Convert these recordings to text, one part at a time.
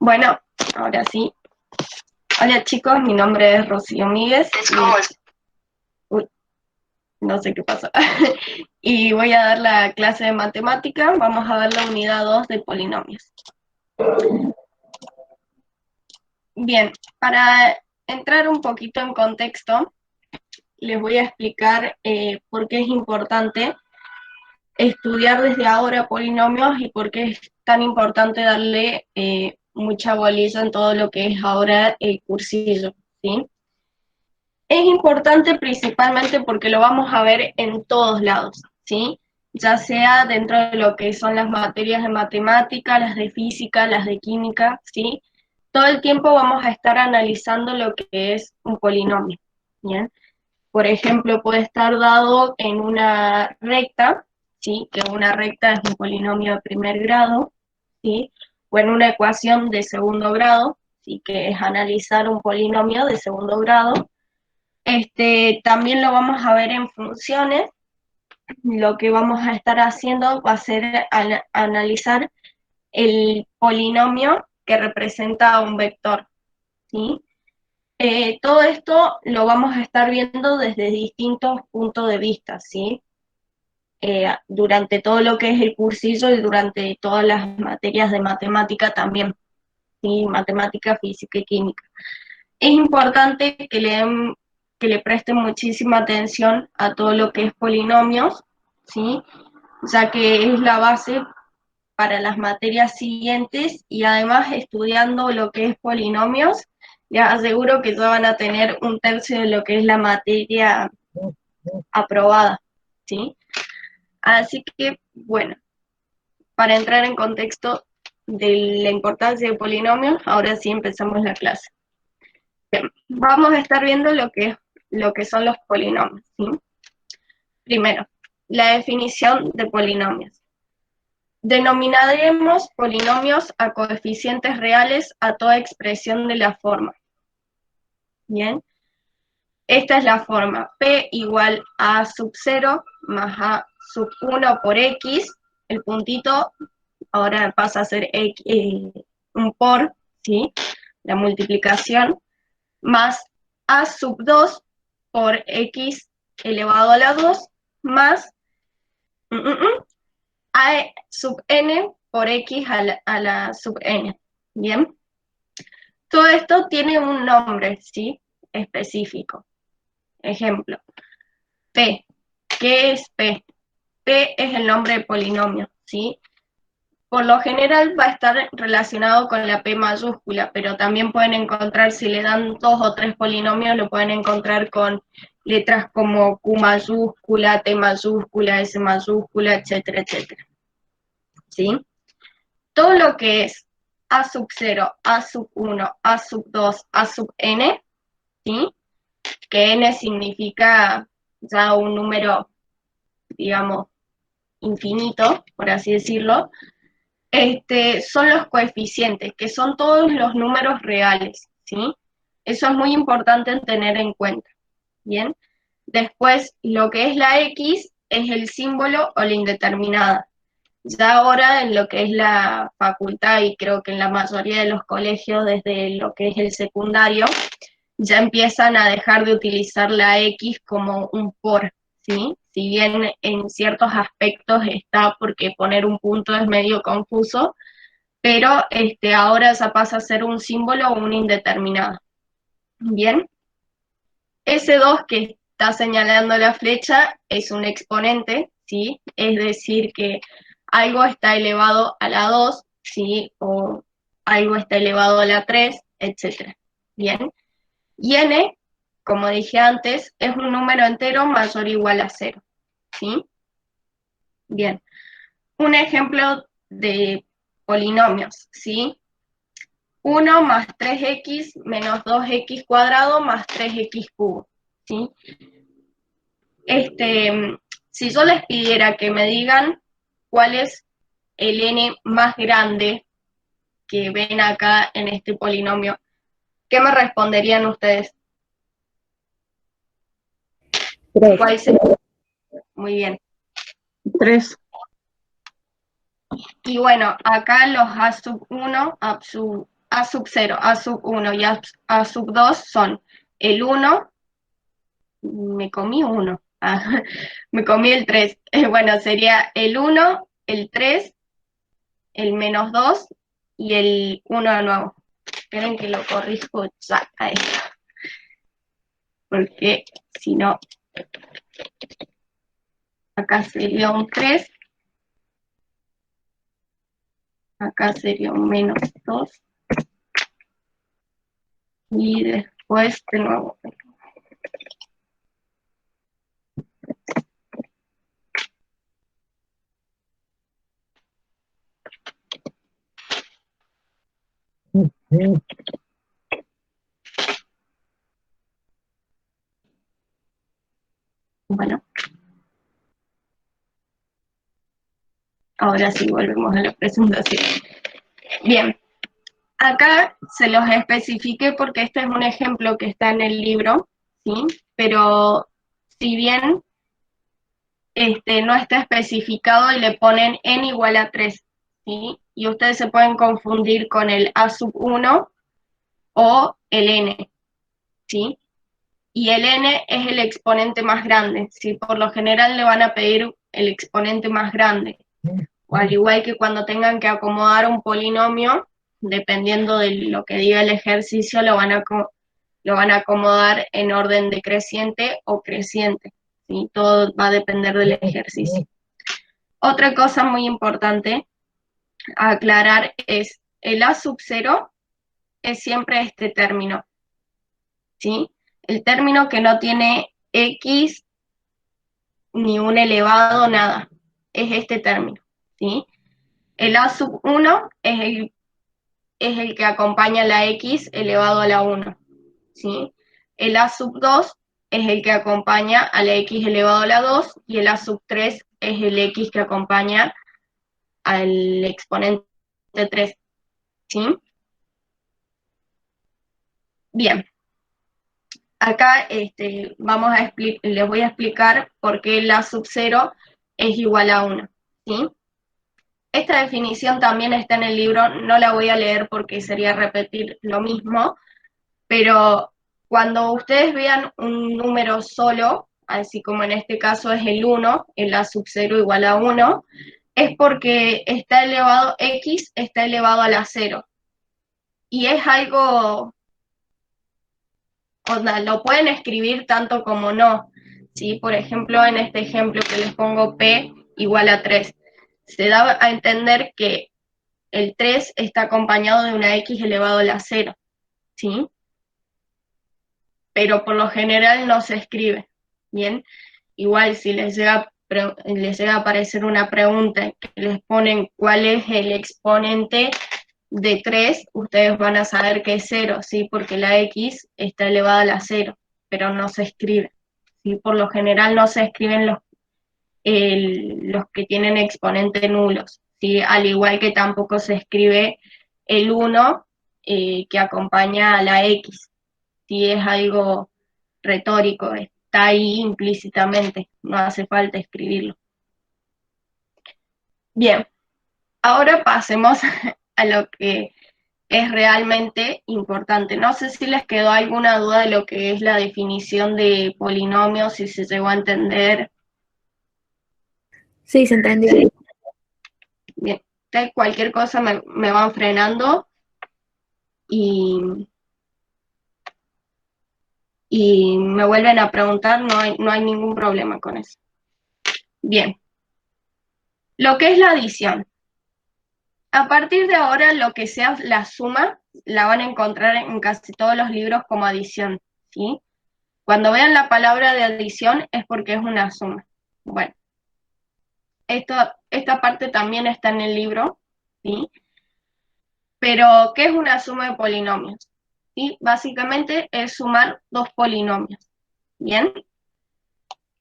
Bueno, ahora sí. Hola chicos, mi nombre es Rocío Míguez. Uy, no sé qué pasó. Y voy a dar la clase de matemática. Vamos a ver la unidad 2 de polinomios. Bien, para entrar un poquito en contexto, les voy a explicar por qué es importante estudiar desde ahora polinomios y por qué es tan importante darle mucha bolilla en todo lo que es ahora el cursillo, ¿sí? Es importante principalmente porque lo vamos a ver en todos lados, ¿sí? Ya sea dentro de lo que son las materias de matemática, las de física, las de química, ¿sí? Todo el tiempo vamos a estar analizando lo que es un polinomio, ¿bien? Por ejemplo, puede estar dado en una recta, ¿sí? Que una recta es un polinomio de primer grado, ¿sí? O en una ecuación de segundo grado, ¿sí? Que es analizar un polinomio de segundo grado. También lo vamos a ver en funciones. Lo que vamos a estar haciendo va a ser analizar el polinomio que representa un vector, ¿sí? Todo esto lo vamos a estar viendo desde distintos puntos de vista, ¿sí? Durante todo lo que es el cursillo y durante todas las materias de matemática también, ¿sí? Matemática, física y química. Es importante que le presten muchísima atención a todo lo que es polinomios, ¿sí? Ya que es la base para las materias siguientes y además estudiando lo que es polinomios, ya aseguro que ya van a tener un tercio de lo que es la materia aprobada, ¿sí? Así que, bueno, para entrar en contexto de la importancia de polinomios, ahora sí empezamos la clase. Bien, vamos a estar viendo lo que son los polinomios, ¿sí? Primero, la definición de polinomios. Denominaremos polinomios a coeficientes reales a toda expresión de la forma. Bien, esta es la forma P igual a sub 0 más A sub 1 por X, el puntito ahora pasa a ser un por, ¿sí? La multiplicación, más A sub 2 por X elevado a la 2, más A sub n por X a la sub n. Bien. Todo esto tiene un nombre, ¿sí? Específico. Ejemplo, P. ¿Qué es P? P es el nombre de polinomio, ¿sí? Por lo general va a estar relacionado con la P mayúscula, pero también pueden encontrar, si le dan 2 o 3 polinomios, lo pueden encontrar con letras como Q mayúscula, T mayúscula, S mayúscula, etcétera, etcétera. ¿Sí? Todo lo que es A sub 0, A sub 1, A sub 2, A sub n, ¿sí? Que n significa ya un número, digamos, infinito, por así decirlo, son los coeficientes, que son todos los números reales, ¿sí? Eso es muy importante tener en cuenta, ¿bien? Después, lo que es la X es el símbolo o la indeterminada. Ya ahora en lo que es la facultad y creo que en la mayoría de los colegios desde lo que es el secundario, ya empiezan a dejar de utilizar la X como un por, ¿sí? Si bien en ciertos aspectos está porque poner un punto es medio confuso, pero ahora ya pasa a ser un símbolo o un indeterminado. Bien, ese 2 que está señalando la flecha es un exponente, ¿sí? Es decir, que algo está elevado a la 2, ¿sí? O algo está elevado a la 3, etc. Bien. Y n, como dije antes, es un número entero mayor o igual a 0, ¿sí? Bien. Un ejemplo de polinomios, ¿sí? 1 más 3x menos 2x cuadrado más 3x cubo, ¿sí? Si yo les pidiera que me digan cuál es el n más grande que ven acá en este polinomio, ¿qué me responderían ustedes? 3. ¿Cuál sería? Muy bien. 3. Y bueno, acá los a sub 1, A sub 0, A sub 1 y A sub 2 son el 1, me comí 1, me comí el 3, bueno, sería el 1, el 3, el menos 2 y el 1 de nuevo. Esperen que lo corrijo ya a esto, porque si no, acá sería un 3, acá sería un menos 2, y después de nuevo. Bueno, ahora sí volvemos a la presentación. Bien, acá se los especifiqué porque este es un ejemplo que está en el libro, ¿sí? Pero si bien no está especificado y le ponen n igual a 3, ¿sí? Y ustedes se pueden confundir con el a sub 1 o el n, ¿sí? Y el n es el exponente más grande, ¿sí? Por lo general le van a pedir el exponente más grande, o al igual que cuando tengan que acomodar un polinomio, dependiendo de lo que diga el ejercicio, lo van a acomodar en orden decreciente o creciente, ¿sí? Todo va a depender del ejercicio. Otra cosa muy importante a aclarar es el a sub 0 es siempre este término, ¿sí? El término que no tiene x ni un elevado, nada, es este término, ¿sí? El a sub 1 es el que acompaña la x elevado a la 1, ¿sí? El a sub 2 es el que acompaña a la x elevado a la 2 y el a sub 3 es el x que acompaña al exponente 3, ¿sí? Bien, acá les voy a explicar por qué el a sub 0 es igual a 1, ¿sí? Esta definición también está en el libro, no la voy a leer porque sería repetir lo mismo, pero cuando ustedes vean un número solo, así como en este caso es el 1, el a sub 0 igual a 1, es porque x está elevado a la 0. Y es algo, lo pueden escribir tanto como no, ¿sí? Por ejemplo, en este ejemplo que les pongo p igual a 3, se da a entender que el 3 está acompañado de una x elevado a la 0, ¿sí? Pero por lo general no se escribe, ¿bien? Igual si les llega a aparecer una pregunta que les ponen cuál es el exponente de 3, ustedes van a saber que es 0, ¿sí? Porque la x está elevada a la 0, pero no se escribe, ¿sí? Por lo general no se escriben los que tienen exponente nulos, ¿sí? Al igual que tampoco se escribe el 1 que acompaña a la x, ¿sí? Es algo retórico, está ahí implícitamente, no hace falta escribirlo. Bien, ahora pasemos a lo que es realmente importante. No sé si les quedó alguna duda de lo que es la definición de polinomio, si se llegó a entender. Sí, se entendió. Bien, cualquier cosa me van frenando y me vuelven a preguntar, no hay ningún problema con eso. Bien, lo que es la adición. A partir de ahora, lo que sea la suma, la van a encontrar en casi todos los libros como adición, ¿sí? Cuando vean la palabra de adición es porque es una suma. Bueno, esta parte también está en el libro, ¿sí? Pero, ¿qué es una suma de polinomios? ¿Sí? Básicamente es sumar dos polinomios, ¿bien?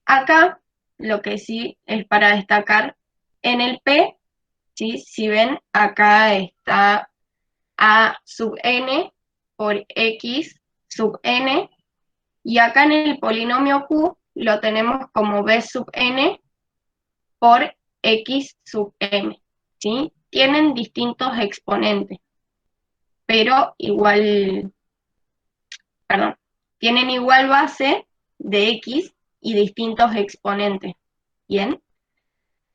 Acá, lo que sí es para destacar, en el P, ¿sí? Si ven, acá está a sub n por x sub n, y acá en el polinomio q lo tenemos como b sub n por x sub m, ¿sí? Tienen distintos exponentes, pero igual, perdón, tienen igual base de x y distintos exponentes, ¿bien?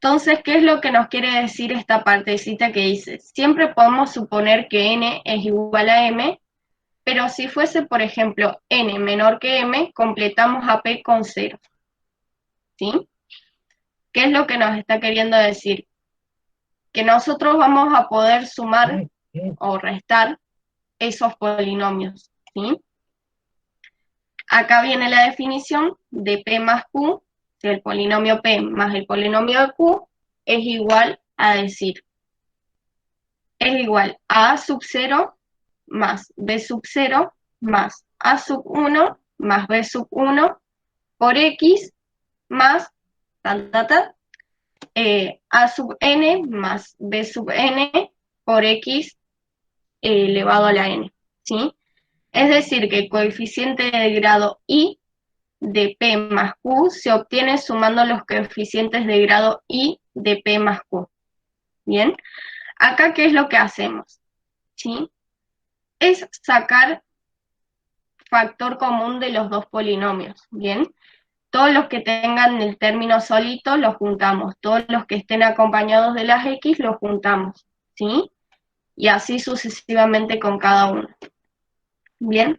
Entonces, ¿qué es lo que nos quiere decir esta partecita que dice? Siempre podemos suponer que n es igual a m, pero si fuese, por ejemplo, n menor que m, completamos a p con 0, ¿sí? ¿Qué es lo que nos está queriendo decir? Que nosotros vamos a poder sumar o restar esos polinomios, ¿sí? Acá viene la definición de P más Q, si el polinomio P más el polinomio de Q es igual a decir, es igual a A sub 0 más B sub 0 más A sub 1 más B sub 1 por X más A sub n más B sub n por X elevado a la n, ¿sí? Es decir, que el coeficiente de grado I de P más Q se obtiene sumando los coeficientes de grado I de P más Q. Bien, acá ¿qué es lo que hacemos? ¿Sí? Es sacar factor común de los dos polinomios, ¿bien? Todos los que tengan el término solito los juntamos, todos los que estén acompañados de las X los juntamos, ¿sí? Y así sucesivamente con cada uno. Bien,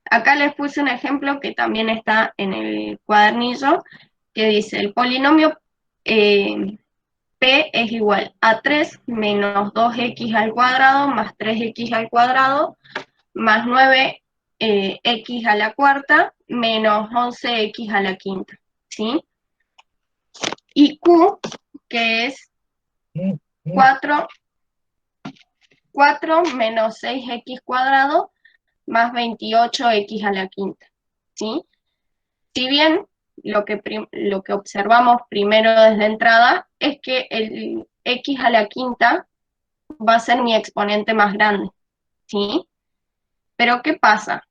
acá les puse un ejemplo que también está en el cuadernillo, que dice, el polinomio P es igual a 3 menos 2x al cuadrado más 3x al cuadrado más 9 x a la cuarta menos 11x a la quinta, ¿sí? Y Q, que es 4 menos 6x cuadrado más 28x a la quinta, ¿sí? Si bien lo que observamos primero desde entrada es que el x a la quinta va a ser mi exponente más grande, ¿sí? Pero ¿qué pasa?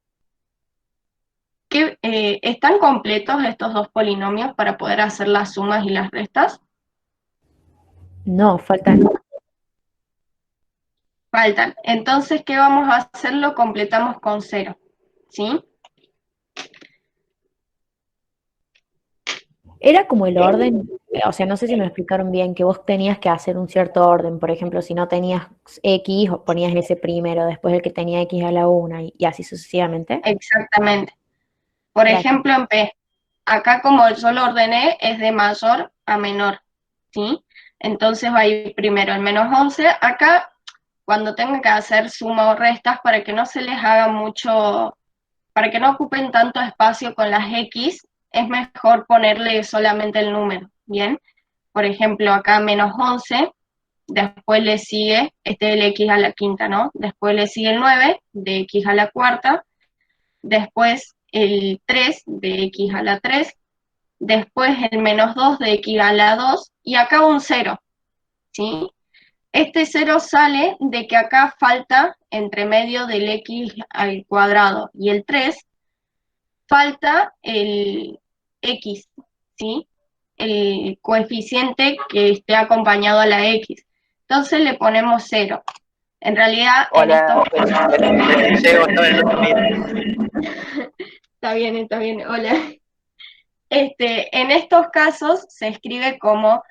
Que ¿están completos estos dos polinomios para poder hacer las sumas y las restas? No, faltan. Faltan. Entonces, ¿qué vamos a hacer? Lo completamos con 0, ¿sí? Era como el orden, o sea, no sé si me explicaron bien, que vos tenías que hacer un cierto orden. Por ejemplo, si no tenías X, ponías ese primero, después el que tenía X a la una, y así sucesivamente. Exactamente. Por Era así. ejemplo, en P, acá como yo lo ordené, es de mayor a menor, ¿sí? Entonces va a ir primero el menos 11. Acá, cuando tengan que hacer suma o restas, para que no se les haga mucho, para que no ocupen tanto espacio con las X, es mejor ponerle solamente el número, ¿bien? Por ejemplo, acá menos 11, después le sigue, este es el X a la quinta, ¿no? Después le sigue el 9, de X a la cuarta, después el 3 de X a la 3, después el menos 2 de X a la 2, y acá un 0, ¿sí? Este 0 sale de que acá falta, entre medio del X al cuadrado y el 3, falta el X, ¿sí? El coeficiente que esté acompañado a la X. Entonces le ponemos 0. En realidad, Hola, Diego, estaba en el otro medio. está bien, hola. En estos casos se escribe como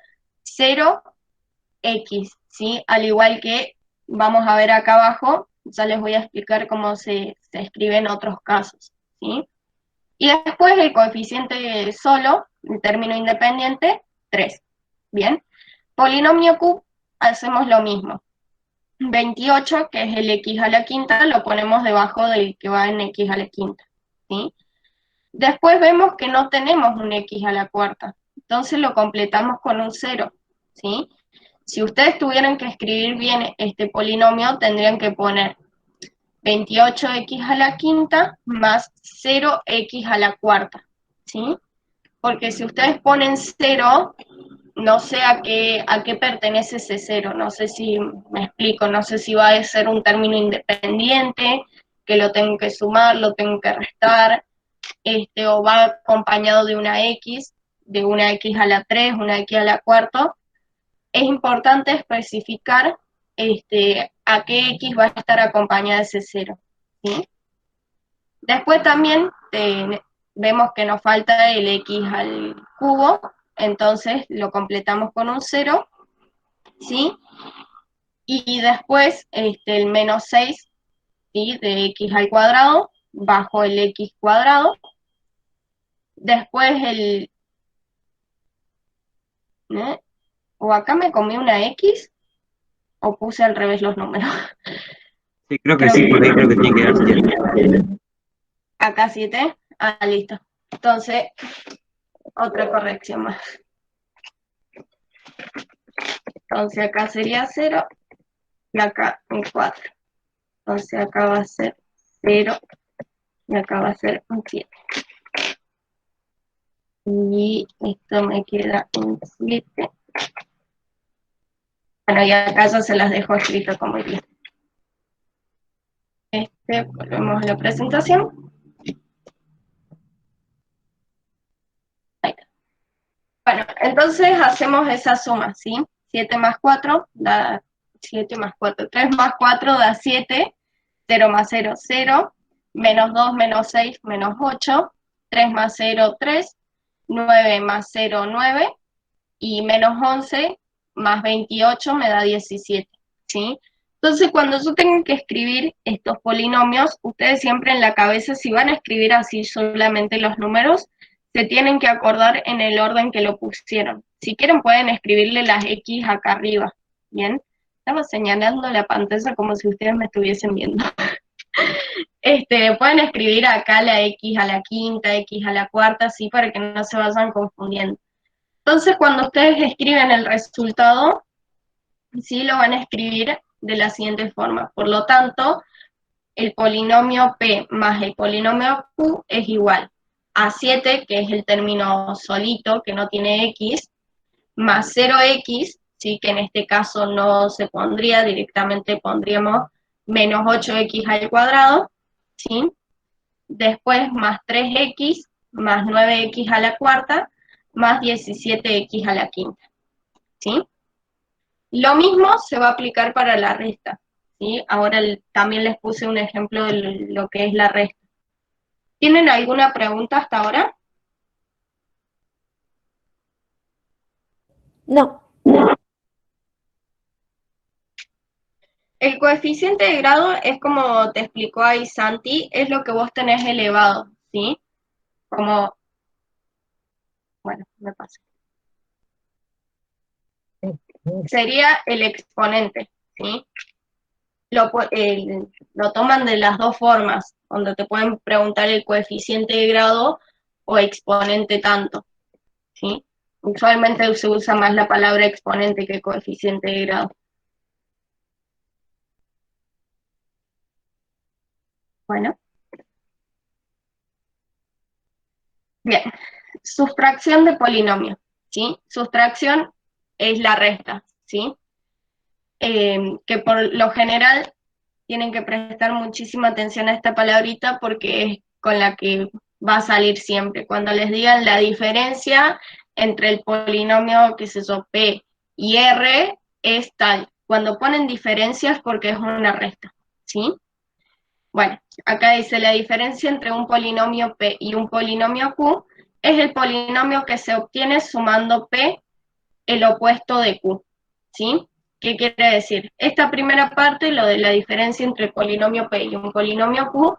0x, ¿sí? Al igual que vamos a ver acá abajo, ya les voy a explicar cómo se escribe en otros casos, ¿sí? Y después el coeficiente solo, el término independiente, 3. Bien. Polinomio Q, hacemos lo mismo. 28, que es el x a la quinta, lo ponemos debajo del que va en x a la quinta, ¿sí? Después vemos que no tenemos un x a la cuarta, entonces lo completamos con un 0, ¿sí? Si ustedes tuvieran que escribir bien este polinomio, tendrían que poner 28x a la quinta más 0x a la cuarta, ¿sí? Porque si ustedes ponen 0, no sé a qué pertenece ese 0, no sé si me explico, no sé si va a ser un término independiente, que lo tengo que sumar, lo tengo que restar, o va acompañado de una X a la 3, una X a la cuarta. Es importante especificar a qué X va a estar acompañada ese 0, ¿sí? Después también vemos que nos falta el X al cubo, entonces lo completamos con un 0, ¿sí? Y después el menos 6, ¿sí? De X al cuadrado, bajo el X cuadrado. Después o acá me comí una X, o puse al revés los números. Sí, creo que sí, porque ahí creo que tiene que dar 7. Acá 7, listo. Entonces, otra corrección más. Entonces acá sería 0, y acá un 4. Entonces acá va a ser 0, y acá va a ser un 7. Y esto me queda un 7. Bueno, y acá ya se las dejo escrito como iría. Volvemos a la presentación. Ahí está. Bueno, entonces hacemos esa suma, ¿sí? 7 más 4 da 7 más 4. 3 más 4 da 7. 0 más 0, 0. Menos 2, menos 6, menos 8. 3 más 0, 3. 9 más 0, 9. Y menos 11 más 28 me da 17, ¿sí? Entonces, cuando yo tengo que escribir estos polinomios, ustedes siempre en la cabeza, si van a escribir así solamente los números, se tienen que acordar en el orden que lo pusieron. Si quieren pueden escribirle las X acá arriba, ¿bien? Estaba señalando la pantalla como si ustedes me estuviesen viendo. Pueden escribir acá la X a la quinta, X a la cuarta, así para que no se vayan confundiendo. Entonces, cuando ustedes escriben el resultado, sí lo van a escribir de la siguiente forma. Por lo tanto, el polinomio P más el polinomio Q es igual a 7, que es el término solito, que no tiene X, más 0X, ¿sí? Que en este caso no se pondría, directamente pondríamos menos 8X al cuadrado, ¿sí? Después más 3X, más 9X a la cuarta, más 17X a la quinta, ¿sí? Lo mismo se va a aplicar para la resta, ¿sí? Ahora también les puse un ejemplo de lo que es la resta. ¿Tienen alguna pregunta hasta ahora? No. El coeficiente de grado es como te explicó ahí Santi, es lo que vos tenés elevado, ¿sí? Como, bueno, me pasa. Sería el exponente, ¿sí? Lo toman de las dos formas, donde te pueden preguntar el coeficiente de grado o exponente tanto, ¿sí? Usualmente se usa más la palabra exponente que coeficiente de grado. Bueno. Bien. Sustracción de polinomio, ¿sí? Sustracción es la resta, ¿sí? Que por lo general tienen que prestar muchísima atención a esta palabrita porque es con la que va a salir siempre. Cuando les digan la diferencia entre el polinomio, qué sé yo, P y R, es tal. Cuando ponen diferencias porque es una resta, ¿sí? Bueno, acá dice la diferencia entre un polinomio P y un polinomio Q es el polinomio que se obtiene sumando P el opuesto de Q, ¿sí? ¿Qué quiere decir? Esta primera parte, lo de la diferencia entre el polinomio P y un polinomio Q,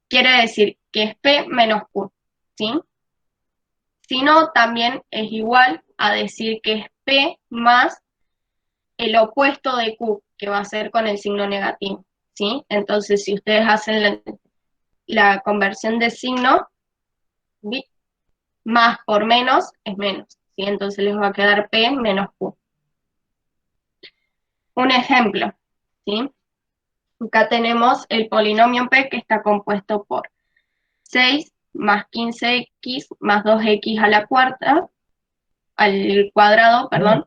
quiere decir que es P menos Q, ¿sí? Si no, también es igual a decir que es P más el opuesto de Q, que va a ser con el signo negativo, ¿sí? Entonces, si ustedes hacen la conversión de signo, ¿sí? Más por menos es menos, ¿sí? Entonces les va a quedar P menos Q. Un ejemplo, ¿sí? Acá tenemos el polinomio P que está compuesto por 6 más 15X más 2X a la cuarta, al cuadrado, perdón,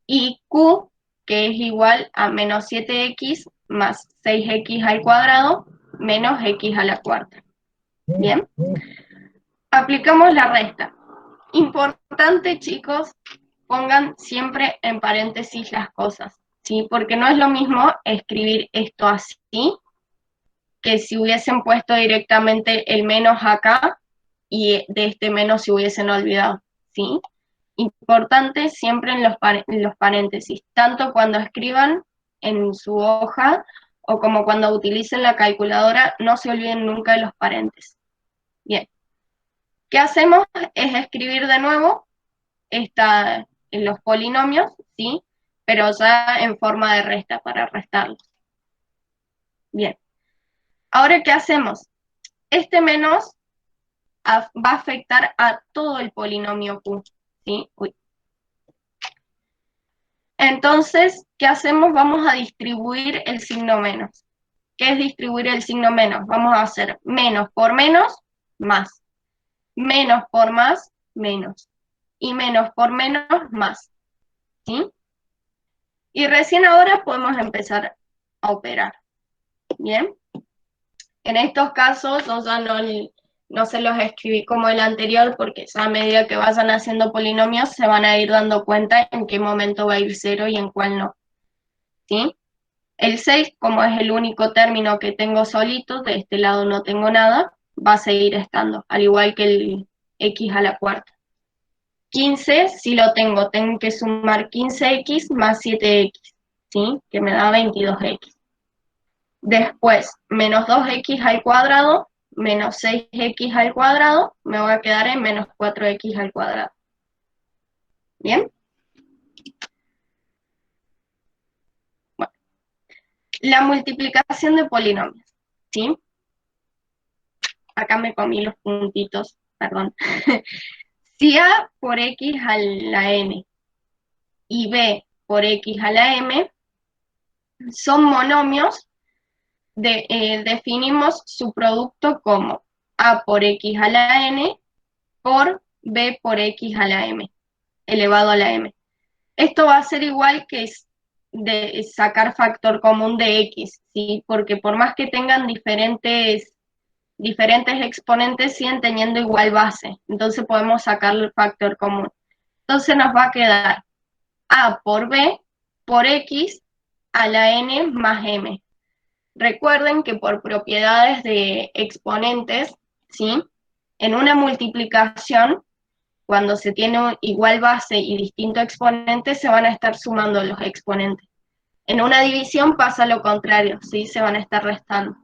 y Q, que es igual a menos 7X más 6X al cuadrado menos X a la cuarta. ¿Bien? Aplicamos la resta. Importante, chicos, pongan siempre en paréntesis las cosas, ¿sí? Porque no es lo mismo escribir esto así que si hubiesen puesto directamente el menos acá y de este menos se hubiesen olvidado, ¿sí? Importante siempre en los paréntesis, tanto cuando escriban en su hoja o como cuando utilicen la calculadora, no se olviden nunca de los paréntesis. Bien. ¿Qué hacemos? Es escribir de nuevo en los polinomios, ¿sí? Pero ya en forma de resta, para restarlos. Bien. Ahora, ¿qué hacemos? Este menos va a afectar a todo el polinomio Q, ¿sí? Uy. Entonces, ¿qué hacemos? Vamos a distribuir el signo menos. ¿Qué es distribuir el signo menos? Vamos a hacer menos por menos, más. Menos por más, menos. Y menos por menos, más. ¿Sí? Y recién ahora podemos empezar a operar. ¿Bien? En estos casos, yo ya no se los escribí como el anterior, porque ya a medida que vayan haciendo polinomios, se van a ir dando cuenta en qué momento va a ir 0 y en cuál no. ¿Sí? El 6, como es el único término que tengo solito, de este lado no tengo nada, va a seguir estando, al igual que el x a la cuarta. 15, si lo tengo que sumar 15x más 7x, ¿sí? Que me da 22x. Después, menos 2x al cuadrado, menos 6x al cuadrado, me va a quedar en menos 4x al cuadrado. ¿Bien? Bueno, la multiplicación de polinomios, ¿sí? Acá me comí los puntitos, perdón. Si a por x a la n y b por x a la m son monomios, definimos su producto como a por x a la n por b por x a la m, elevado a la m. Esto va a ser igual que de sacar factor común de x, ¿sí? Porque por más que tengan diferentes exponentes, siguen teniendo igual base. Entonces podemos sacar el factor común. Entonces nos va a quedar a por b por x a la n más m. Recuerden que por propiedades de exponentes, ¿sí? En una multiplicación, cuando se tiene igual base y distinto exponente, se van a estar sumando los exponentes. En una división pasa lo contrario, ¿sí? Se van a estar restando.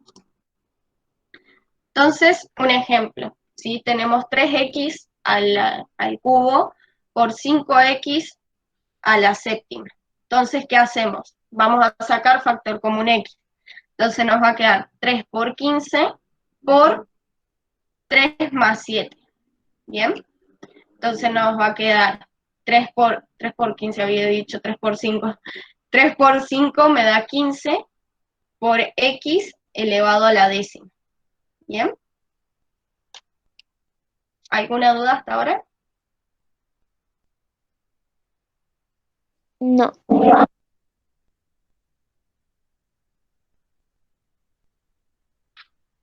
Entonces, un ejemplo, ¿sí? Tenemos 3x al cubo por 5x a la séptima. Entonces, ¿qué hacemos? Vamos a sacar factor común x. Entonces nos va a quedar 3 por 15 por 3 más 7. ¿Bien? Entonces nos va a quedar 3 por 15, había dicho 3 por 5. 3 por 5 me da 15 por x elevado a la décima. ¿Bien? ¿Alguna duda hasta ahora? No.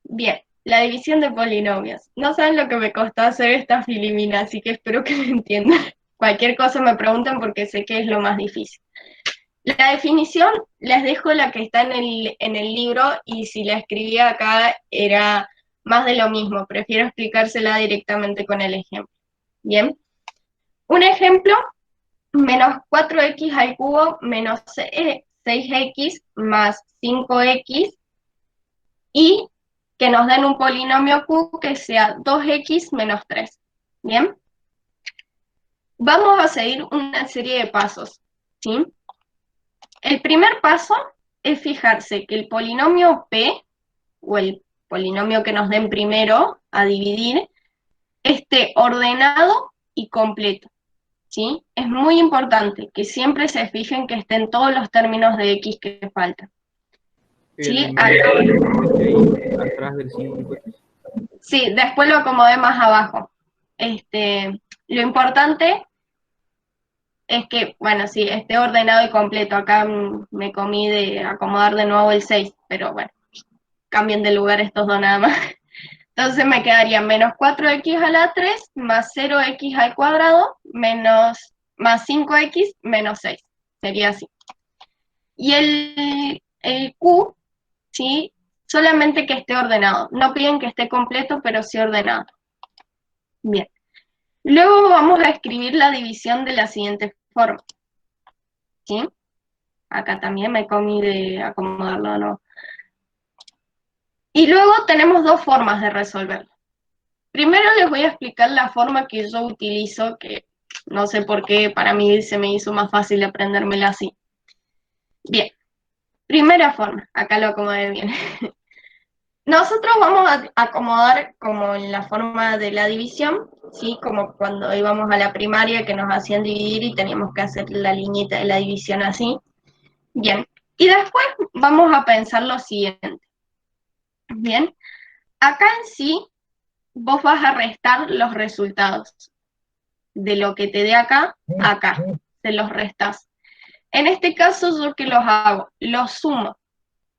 Bien, la división de polinomios. No saben lo que me costó hacer esta filimina, así que espero que me entiendan. Cualquier cosa me preguntan porque sé que es lo más difícil. La definición les dejo la que está en el libro, y si la escribí acá era más de lo mismo. Prefiero explicársela directamente con el ejemplo. Bien. Un ejemplo, menos 4x al cubo menos 6x más 5x, y que nos den un polinomio Q que sea 2x menos 3. ¿Bien? Vamos a seguir una serie de pasos, ¿sí? El primer paso es fijarse que el polinomio P, o el polinomio que nos den primero a dividir, esté ordenado y completo, ¿sí? Es muy importante que siempre se fijen que estén todos los términos de x que faltan. ¿Sí? Atrás del 5x. Sí, después lo acomodé más abajo. Lo importante es que, bueno, sí, esté ordenado y completo. Acá me comí de acomodar de nuevo el 6, pero bueno, cambien de lugar estos dos nada más. Entonces me quedaría menos 4x a la 3 más 0x al cuadrado más 5x menos 6. Sería así. Y el Q, ¿sí? Solamente que esté ordenado. No piden que esté completo, pero sí ordenado. Bien. Luego vamos a escribir la división de la siguiente forma, ¿sí? Acá también me comí de acomodarlo, ¿no? Y luego tenemos dos formas de resolverlo. Primero les voy a explicar la forma que yo utilizo, que no sé por qué, para mí se me hizo más fácil aprendérmela así. Bien, primera forma, acá lo acomodé bien. Nosotros vamos a acomodar como en la forma de la división, ¿sí? Como cuando íbamos a la primaria que nos hacían dividir y teníamos que hacer la liñita de la división así. Bien, y después vamos a pensar lo siguiente. Bien, acá en sí vos vas a restar los resultados de lo que te dé acá, acá, se los restas. En este caso, ¿yo qué los hago? Los sumo,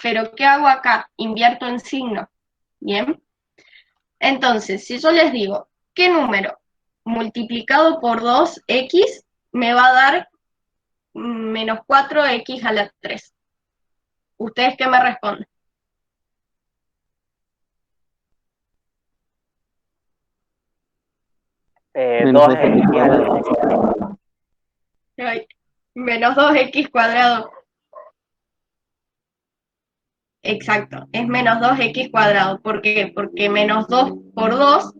pero ¿qué hago acá? Invierto en signo, ¿bien? Entonces, si yo les digo, ¿qué número multiplicado por 2x me va a dar menos 4x a la 3? ¿Ustedes qué me responden? Menos 2x cuadrado. Ay, menos 2x cuadrado. Exacto, es menos 2x cuadrado. ¿Por qué? Porque menos 2 por 2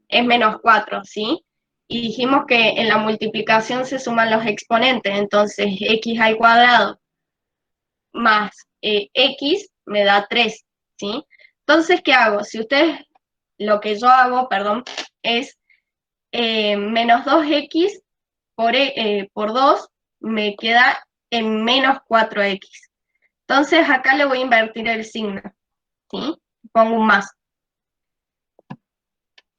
es menos 4, ¿sí? Y dijimos que en la multiplicación se suman los exponentes, entonces x al cuadrado más x me da 3, ¿sí? Entonces, ¿qué hago? Si ustedes, lo que yo hago, perdón, es menos 2x por 2 me queda en menos 4x. Entonces, acá le voy a invertir el signo, ¿sí? Pongo un más.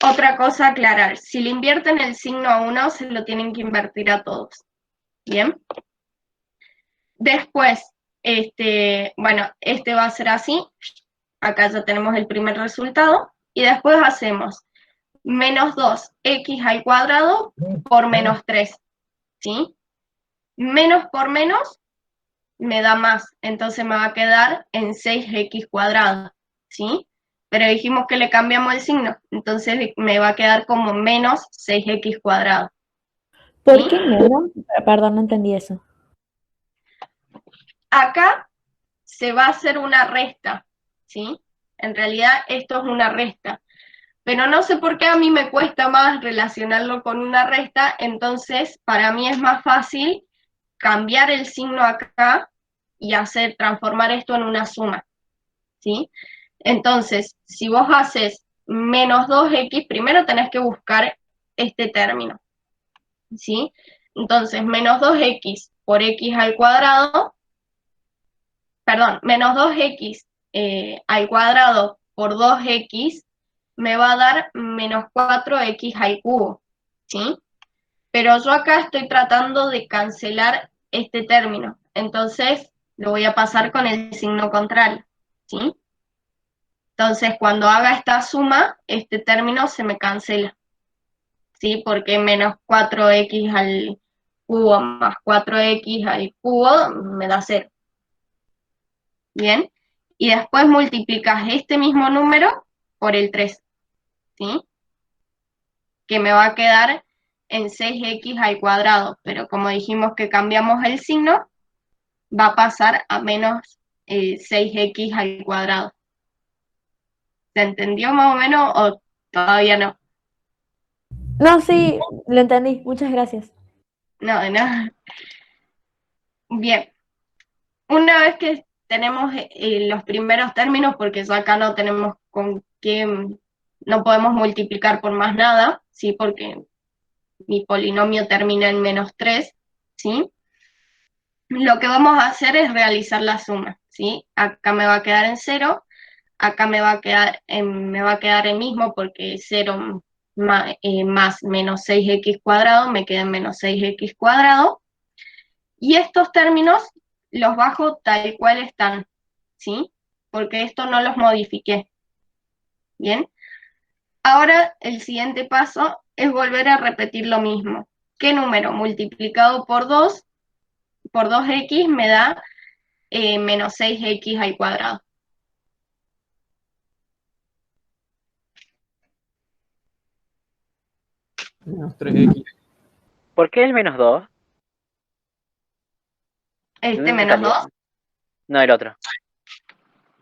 Otra cosa a aclarar, si le invierten el signo a uno, se lo tienen que invertir a todos. ¿Bien? Después, bueno, este va a ser así. Acá ya tenemos el primer resultado. Y después hacemos menos 2x al cuadrado por menos 3. ¿Sí? Menos por menos me da más. Entonces me va a quedar en 6x cuadrado. ¿Sí? Pero dijimos que le cambiamos el signo. Entonces me va a quedar como menos 6x cuadrado. ¿Por ¿Sí? qué menos? Perdón, no entendí eso. Acá se va a hacer una resta, ¿sí? En realidad esto es una resta, pero no sé por qué a mí me cuesta más relacionarlo con una resta, entonces para mí es más fácil cambiar el signo acá y transformar esto en una suma, ¿sí? Entonces, si vos haces menos 2x, primero tenés que buscar este término, ¿sí? Entonces, menos 2x por x al cuadrado, perdón, menos 2x al cuadrado por 2x me va a dar menos 4x al cubo, ¿sí? Pero yo acá estoy tratando de cancelar este término, entonces lo voy a pasar con el signo contrario, ¿sí? Entonces, cuando haga esta suma, este término se me cancela, ¿sí? Porque menos 4x al cubo más 4x al cubo me da 0. ¿Bien? Y después multiplicas este mismo número por el 3, ¿sí? Que me va a quedar en 6x al cuadrado, pero como dijimos que cambiamos el signo, va a pasar a menos 6x al cuadrado. ¿Se entendió más o menos o todavía no? No, sí, lo entendí. Muchas gracias. No, de nada. Bien, una vez que tenemos los primeros términos, porque ya acá no tenemos con qué, no podemos multiplicar por más nada, ¿sí? Porque mi polinomio termina en menos 3, ¿sí? Lo que vamos a hacer es realizar la suma, ¿sí? Acá me va a quedar en 0, acá me va a quedar el mismo porque 0 más menos 6x cuadrado me queda en menos 6x cuadrado. Y estos términos los bajo tal cual están, ¿sí? Porque esto no los modifiqué. ¿Bien? Ahora el siguiente paso es volver a repetir lo mismo. ¿Qué número multiplicado por 2x me da menos 6x al cuadrado. Menos 3x. ¿Por qué el menos 2? ¿Este menos 2? No, el otro.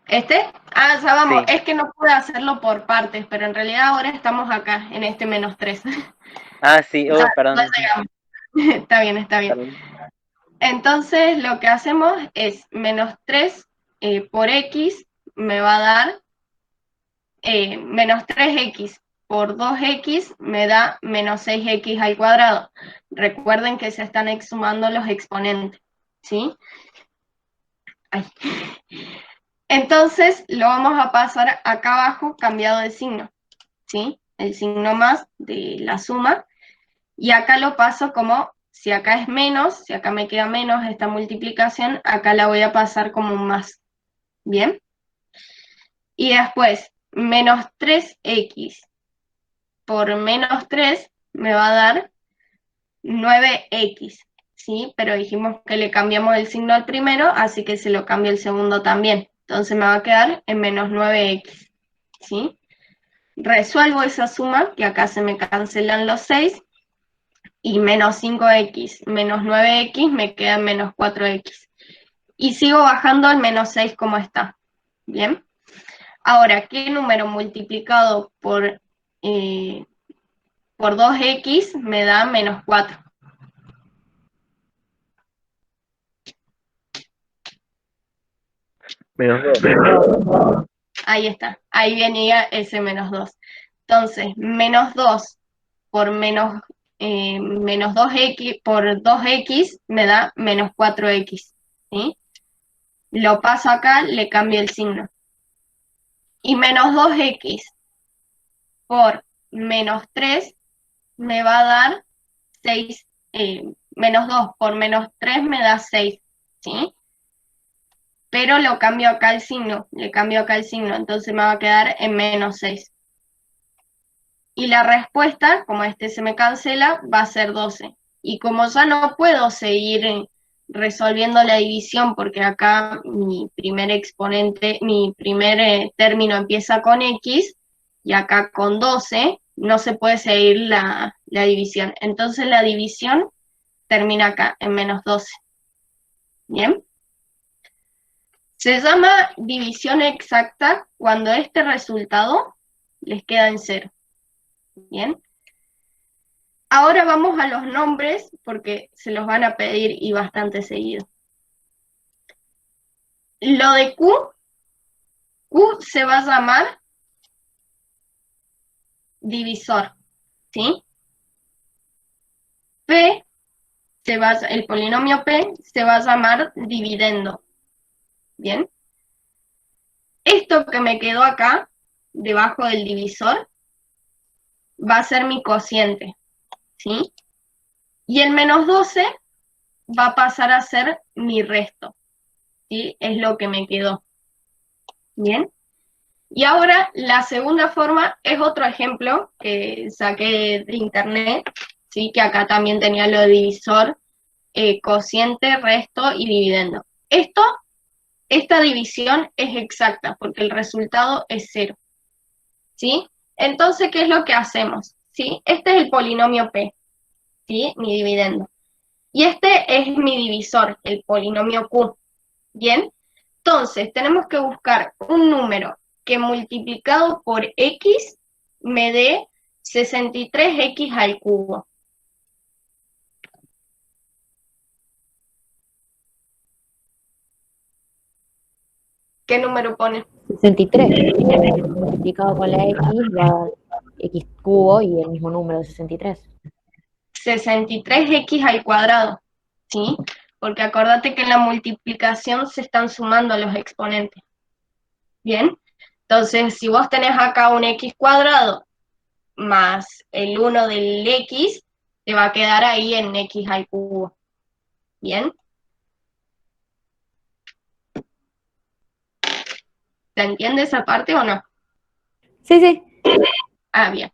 ¿Este? Ah, ya vamos, Sí. es que no pude hacerlo por partes, pero en realidad ahora estamos acá, en este menos 3. Ah, sí, perdón. Ya llegamos. Está bien, está bien. Perdón. Entonces lo que hacemos es menos 3 por x me va a dar menos 3x por 2x me da menos 6x al cuadrado. Recuerden que se están sumando los exponentes, ¿sí? Ay. Entonces lo vamos a pasar acá abajo cambiado de signo, ¿sí? El signo más de la suma. Y acá lo paso como, si acá es menos, si acá me queda menos esta multiplicación, acá la voy a pasar como un más. ¿Bien? Y después, menos 3x por menos 3 me va a dar 9x, ¿sí? Pero dijimos que le cambiamos el signo al primero, así que se lo cambio el segundo también. Entonces me va a quedar en menos 9x, ¿sí? Resuelvo esa suma, que acá se me cancelan los 6, y menos 5x menos 9x me queda en menos 4x. Y sigo bajando al menos 6 como está. ¿Bien? Ahora, ¿qué número multiplicado por 2x me da menos 4? Menos 2. Ahí está, ahí venía ese menos 2. Entonces, menos 2 por menos 2x por 2x me da menos 4x. ¿Sí? Lo paso acá, le cambio el signo. Y menos 2x por menos 3 me va a dar 6, menos 2 por menos 3 me da 6, ¿sí? Pero lo cambio acá el signo, le cambio acá el signo, entonces me va a quedar en menos 6. Y la respuesta, como este se me cancela, va a ser 12. Y como ya no puedo seguir resolviendo la división, porque acá mi primer exponente, mi primer término empieza con x, y acá con 12, no se puede seguir la división. Entonces la división termina acá, en menos 12. ¿Bien? Se llama división exacta cuando este resultado les queda en 0. ¿Bien? Ahora vamos a los nombres, porque se los van a pedir y bastante seguido. Lo de Q se va a llamar divisor, ¿sí? El polinomio P se va a llamar dividendo, ¿bien? Esto que me quedó acá, debajo del divisor, va a ser mi cociente, ¿sí? Y el menos 12 va a pasar a ser mi resto, ¿sí? Es lo que me quedó, ¿bien? Y ahora la segunda forma es otro ejemplo que saqué de internet, ¿sí? Que acá también tenía lo de divisor, cociente, resto y dividendo. Esta división es exacta porque el resultado es 0, ¿sí? Entonces, ¿qué es lo que hacemos? ¿Sí? Este es el polinomio P, ¿sí? Mi dividendo. Y este es mi divisor, el polinomio Q, ¿bien? Entonces, tenemos que buscar un número que multiplicado por x me dé 63x al cubo. ¿Qué número pone? 63. Multiplicado con la x va a dar x cubo y el mismo número, 63. 63x al cuadrado, ¿sí? Porque acordate que en la multiplicación se están sumando los exponentes. ¿Bien? Entonces, si vos tenés acá un x cuadrado más el 1 del x, te va a quedar ahí en x al cubo. ¿Bien? ¿Se entiende esa parte o no? Sí, sí. Ah, bien.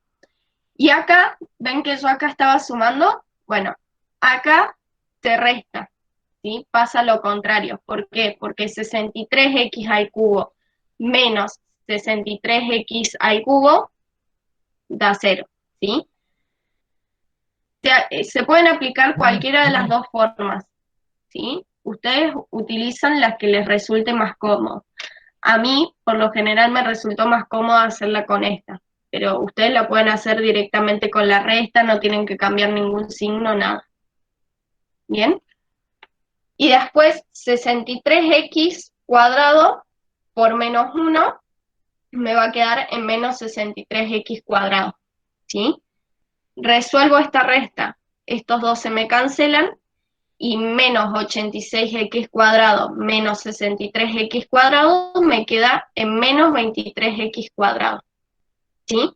Y acá, ¿ven que yo acá estaba sumando? Bueno, acá te resta, ¿sí? Pasa lo contrario. ¿Por qué? Porque 63x al cubo menos 63x al cubo da 0, ¿sí? Se pueden aplicar cualquiera de las dos formas, ¿sí? Ustedes utilizan las que les resulte más cómodo. A mí, por lo general, me resultó más cómodo hacerla con esta, pero ustedes la pueden hacer directamente con la resta, no tienen que cambiar ningún signo, nada. ¿Bien? Y después 63x cuadrado por menos 1 me va a quedar en menos 63x cuadrado, ¿sí? Resuelvo esta resta, estos dos se me cancelan, y menos 86x cuadrado menos 63x cuadrado me queda en menos 23x cuadrado, ¿sí?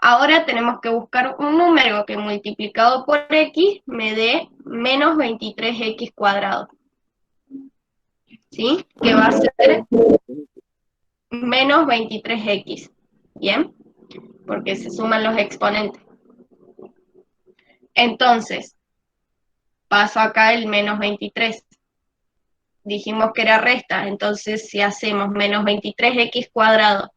Ahora tenemos que buscar un número que multiplicado por x me dé menos 23x cuadrado, ¿sí? Que va a ser menos 23x, ¿bien? Porque se suman los exponentes. Entonces, paso acá el menos 23. Dijimos que era resta, entonces si hacemos menos 23x cuadrado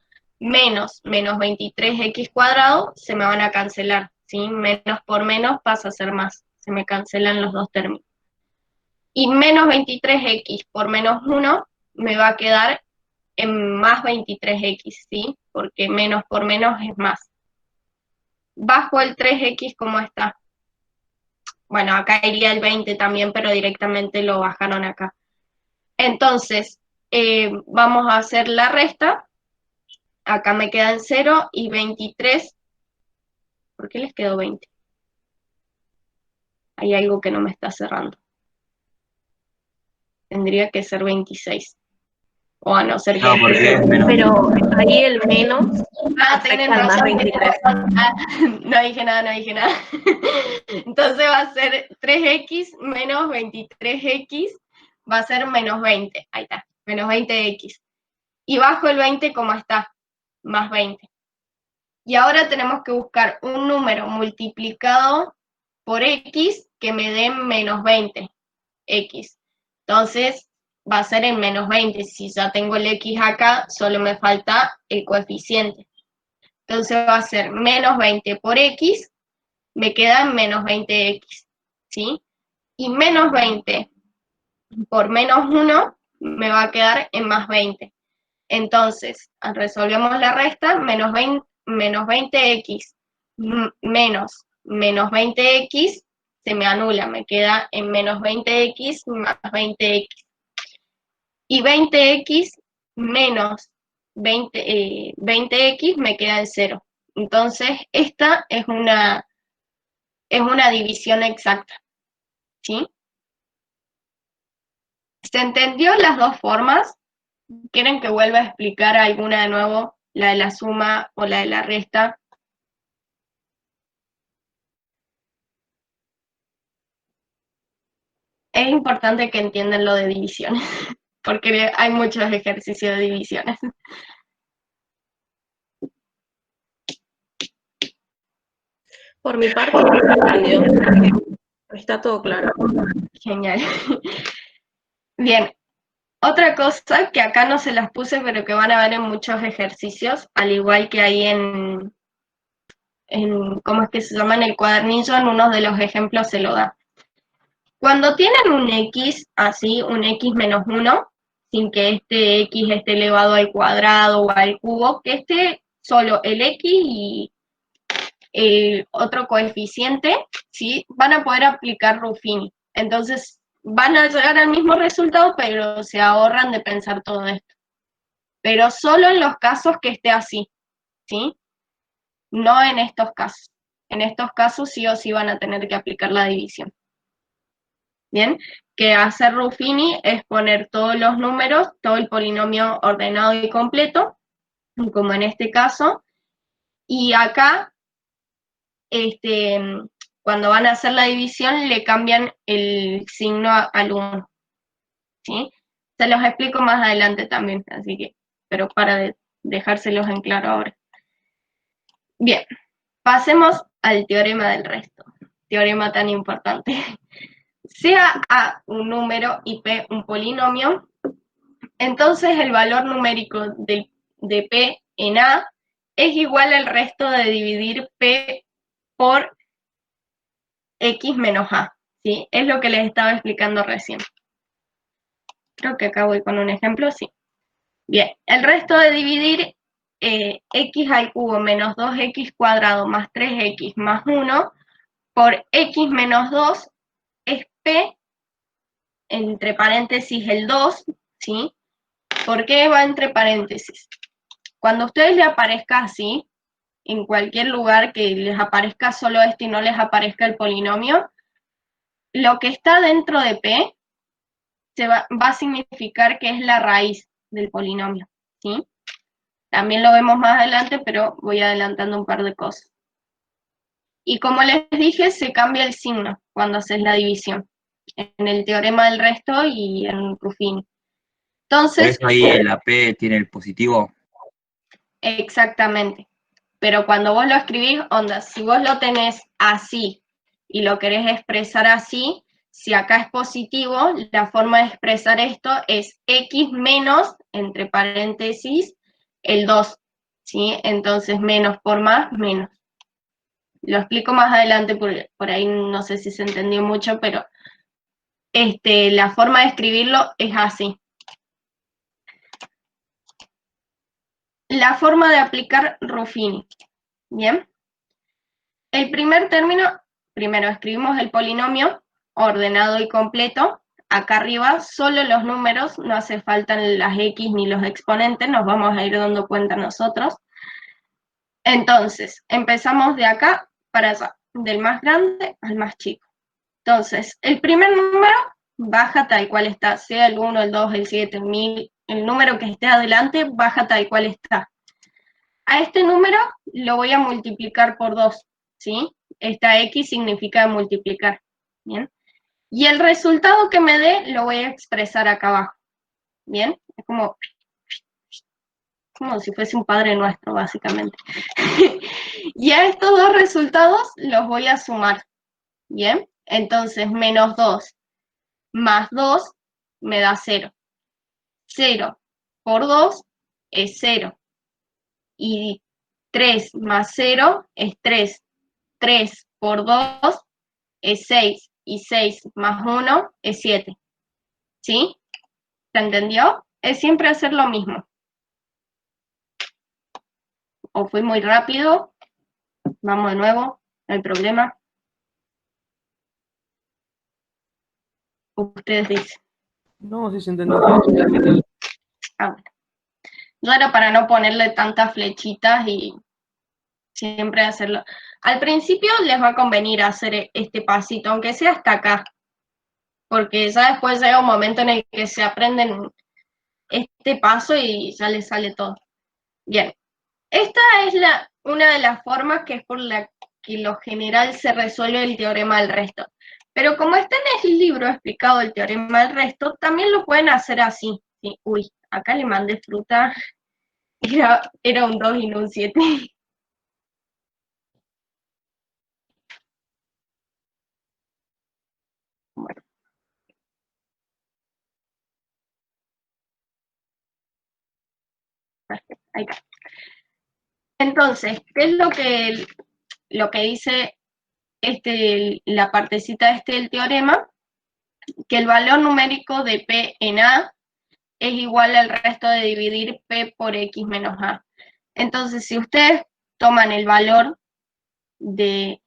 menos 23x cuadrado, se me van a cancelar, ¿sí? Menos por menos pasa a ser más, se me cancelan los dos términos. Y menos 23x por menos 1 me va a quedar en más 23x, ¿sí? Porque menos por menos es más. Bajo el 3x, ¿cómo está? Bueno, acá iría el 20 también, pero directamente lo bajaron acá. Entonces, vamos a hacer la resta. Acá me quedan 0 y 23. ¿Por qué les quedó 20? Hay algo que no me está cerrando. Tendría que ser 26. O a no ser que... No, porque es menos. Pero ahí el menos tienen afecta al más razón, 23. no dije nada. Entonces va a ser 3x menos 23x, va a ser menos 20. Ahí está, menos 20x. Y bajo el 20, ¿cómo está? Más 20. Y ahora tenemos que buscar un número multiplicado por x que me dé menos 20, x. Entonces, va a ser en menos 20. Si ya tengo el x acá, solo me falta el coeficiente. Entonces va a ser menos 20 por x, me queda en menos 20x, ¿sí? Y menos 20 por menos 1 me va a quedar en más 20. Entonces, resolvemos la resta, menos 20x menos 20x, se me anula, me queda en menos 20x más 20x. Y 20x menos 20x me queda en 0. Entonces, esta es una división exacta, ¿sí? ¿Se entendió las dos formas? ¿Quieren que vuelva a explicar alguna de nuevo? La de la suma o la de la resta. Es importante que entiendan lo de divisiones, porque hay muchos ejercicios de divisiones. Por mi parte, se entendió. Está todo claro. Genial. Bien. Otra cosa que acá no se las puse, pero que van a ver en muchos ejercicios, al igual que ahí en ¿cómo es que se llama? En el cuadernillo, en uno de los ejemplos se lo da. Cuando tienen un x, así, un x menos 1, sin que este x esté elevado al cuadrado o al cubo, que esté solo el x y otro coeficiente, ¿sí? Van a poder aplicar Ruffini. Entonces, van a llegar al mismo resultado, pero se ahorran de pensar todo esto. Pero solo en los casos que esté así, ¿sí? No en estos casos. En estos casos sí o sí van a tener que aplicar la división. Bien, que hacer Ruffini es poner todos los números, todo el polinomio ordenado y completo, como en este caso, y acá, cuando van a hacer la división, le cambian el signo al 1, ¿sí? Se los explico más adelante también, así que, pero para dejárselos en claro ahora. Bien, pasemos al teorema del resto, teorema tan importante. sea A un número y P un polinomio, entonces el valor numérico de P en A es igual al resto de dividir P por X menos A, ¿sí? Es lo que les estaba explicando recién. Creo que acá voy con un ejemplo, sí. Bien, el resto de dividir X al cubo menos 2X cuadrado más 3X más 1 por X menos 2 es P, entre paréntesis el 2, ¿sí? ¿Por qué va entre paréntesis? Cuando a ustedes les aparezca así, en cualquier lugar que les aparezca solo esto y no les aparezca el polinomio, lo que está dentro de P va a significar que es la raíz del polinomio, ¿sí? También lo vemos más adelante, pero voy adelantando un par de cosas. Y como les dije, se cambia el signo cuando haces la división, en el teorema del resto y en Ruffini. Por Entonces, eso ahí la P tiene el positivo. exactamente. Pero cuando vos lo escribís, onda, si vos lo tenés así y lo querés expresar así, si acá es positivo, la forma de expresar esto es X menos, entre paréntesis, el 2, ¿sí? Entonces, menos por más, menos. Lo explico más adelante, por ahí no sé si se entendió mucho, pero la forma de escribirlo es así. La forma de aplicar Ruffini, ¿bien? El primer término, primero escribimos el polinomio ordenado y completo. Acá arriba solo los números, no hace falta las X ni los exponentes, nos vamos a ir dando cuenta nosotros. Entonces, empezamos de acá para allá, del más grande al más chico. Entonces, el primer número baja tal cual está, sea el 1, el 2, el 7, el 1000, el número que esté adelante baja tal cual está. A este número lo voy a multiplicar por 2, ¿sí? Esta X significa multiplicar, ¿bien? Y el resultado que me dé lo voy a expresar acá abajo, ¿bien? Es como si fuese un Padre Nuestro, básicamente. Y a estos dos resultados los voy a sumar, ¿bien? Entonces, menos 2 más 2 me da 0. 0 por 2 es 0. Y 3 más 0 es 3. 3 por 2 es 6. Y 6 más 1 es 7. ¿Sí? ¿Se entendió? Es siempre hacer lo mismo. O fui muy rápido. Vamos de nuevo. No hay problema. Ustedes dicen. No, sí se entendió. Ah, bueno. Yo era para no ponerle tantas flechitas y siempre hacerlo. Al principio les va a convenir hacer este pasito, aunque sea hasta acá, porque ya después llega un momento en el que se aprenden este paso y ya les sale todo. Bien, esta es una de las formas que es por la que lo general se resuelve el teorema del resto. Pero como está en el libro explicado el teorema del resto, también lo pueden hacer así. ¿Sí? Uy, acá le mandé fruta, era un 2 y no un 7. Bueno. Perfecto, ahí está. Entonces, ¿qué es lo que dice la partecita del teorema? Que el valor numérico de P en A es igual al resto de dividir P por X menos A. Entonces, si ustedes toman el valor de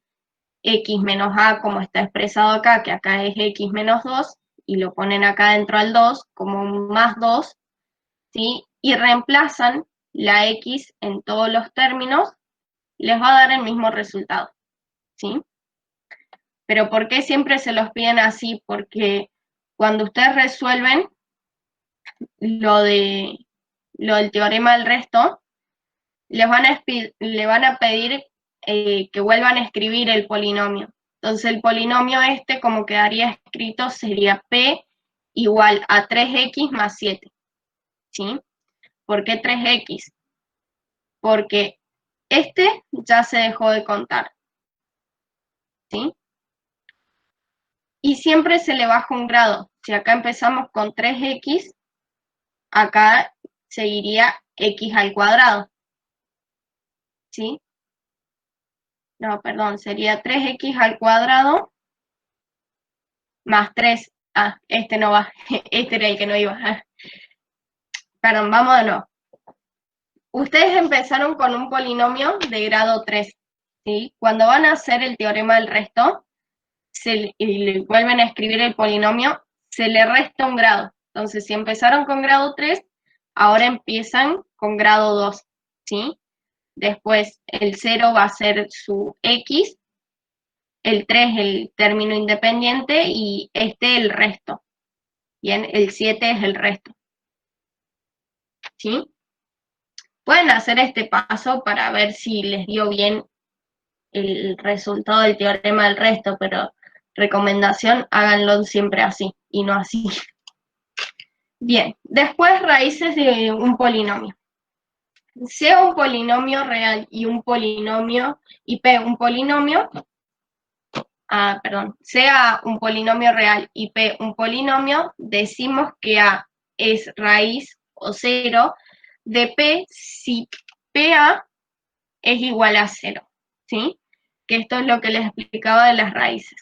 X menos A como está expresado acá, que acá es X menos 2, y lo ponen acá dentro al 2 como más 2, ¿sí? Y reemplazan la X en todos los términos, les va a dar el mismo resultado, ¿sí? Pero ¿por qué siempre se los piden así? Porque cuando ustedes resuelven lo del teorema del resto, le van a pedir que vuelvan a escribir el polinomio. Entonces el polinomio como quedaría escrito, sería P igual a 3X más 7, ¿sí? ¿Por qué 3X? Porque ya se dejó de contar, ¿sí? y siempre se le baja un grado. Si acá empezamos con 3x, acá seguiría x al cuadrado, ¿sí? No, perdón, sería 3x al cuadrado más 3. Ah, este no va, este era el que no iba. Perdón, vamos de nuevo. Ustedes empezaron con un polinomio de grado 3, ¿sí? Cuando van a hacer el teorema del resto, y le vuelven a escribir el polinomio, se le resta un grado. Entonces, si empezaron con grado 3, ahora empiezan con grado 2, ¿sí? Después, el 0 va a ser su x, el 3 el término independiente y este el resto. Bien, el 7 es el resto. ¿Sí? Pueden hacer este paso para ver si les dio bien el resultado del teorema del resto, pero recomendación, háganlo siempre así y no así. Bien, después raíces de un polinomio. Sea un polinomio real y un polinomio, y P un polinomio, sea un polinomio real y P un polinomio, decimos que A es raíz o 0 de P si PA es igual a 0, ¿sí? Que esto es lo que les explicaba de las raíces.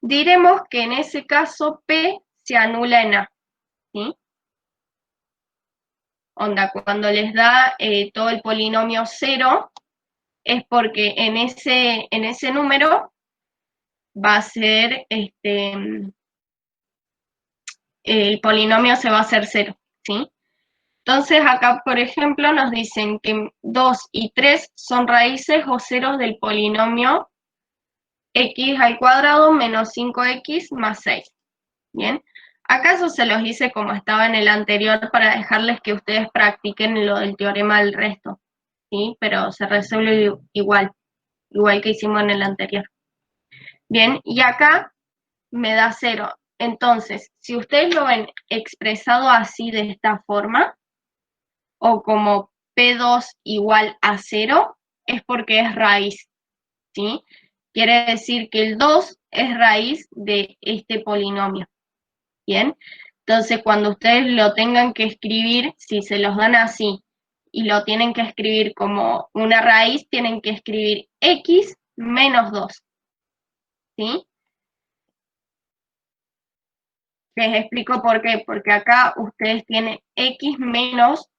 Diremos que en ese caso P se anula en A, ¿sí? Onda, cuando les da todo el polinomio 0, es porque en ese número va a ser, el polinomio se va a hacer 0, ¿sí? Entonces acá, por ejemplo, nos dicen que 2 y 3 son raíces o ceros del polinomio x al cuadrado menos 5x más 6, ¿bien? ¿Acaso se los hice como estaba en el anterior para dejarles que ustedes practiquen lo del teorema del resto? ¿Sí? Pero se resuelve igual que hicimos en el anterior. Bien, y acá me da 0. Entonces, si ustedes lo ven expresado así de esta forma, o como P2 igual a 0, es porque es raíz, ¿sí? Quiere decir que el 2 es raíz de este polinomio. Bien, entonces cuando ustedes lo tengan que escribir, si se los dan así y lo tienen que escribir como una raíz, tienen que escribir x menos 2, ¿sí? Les explico por qué, porque acá ustedes tienen x menos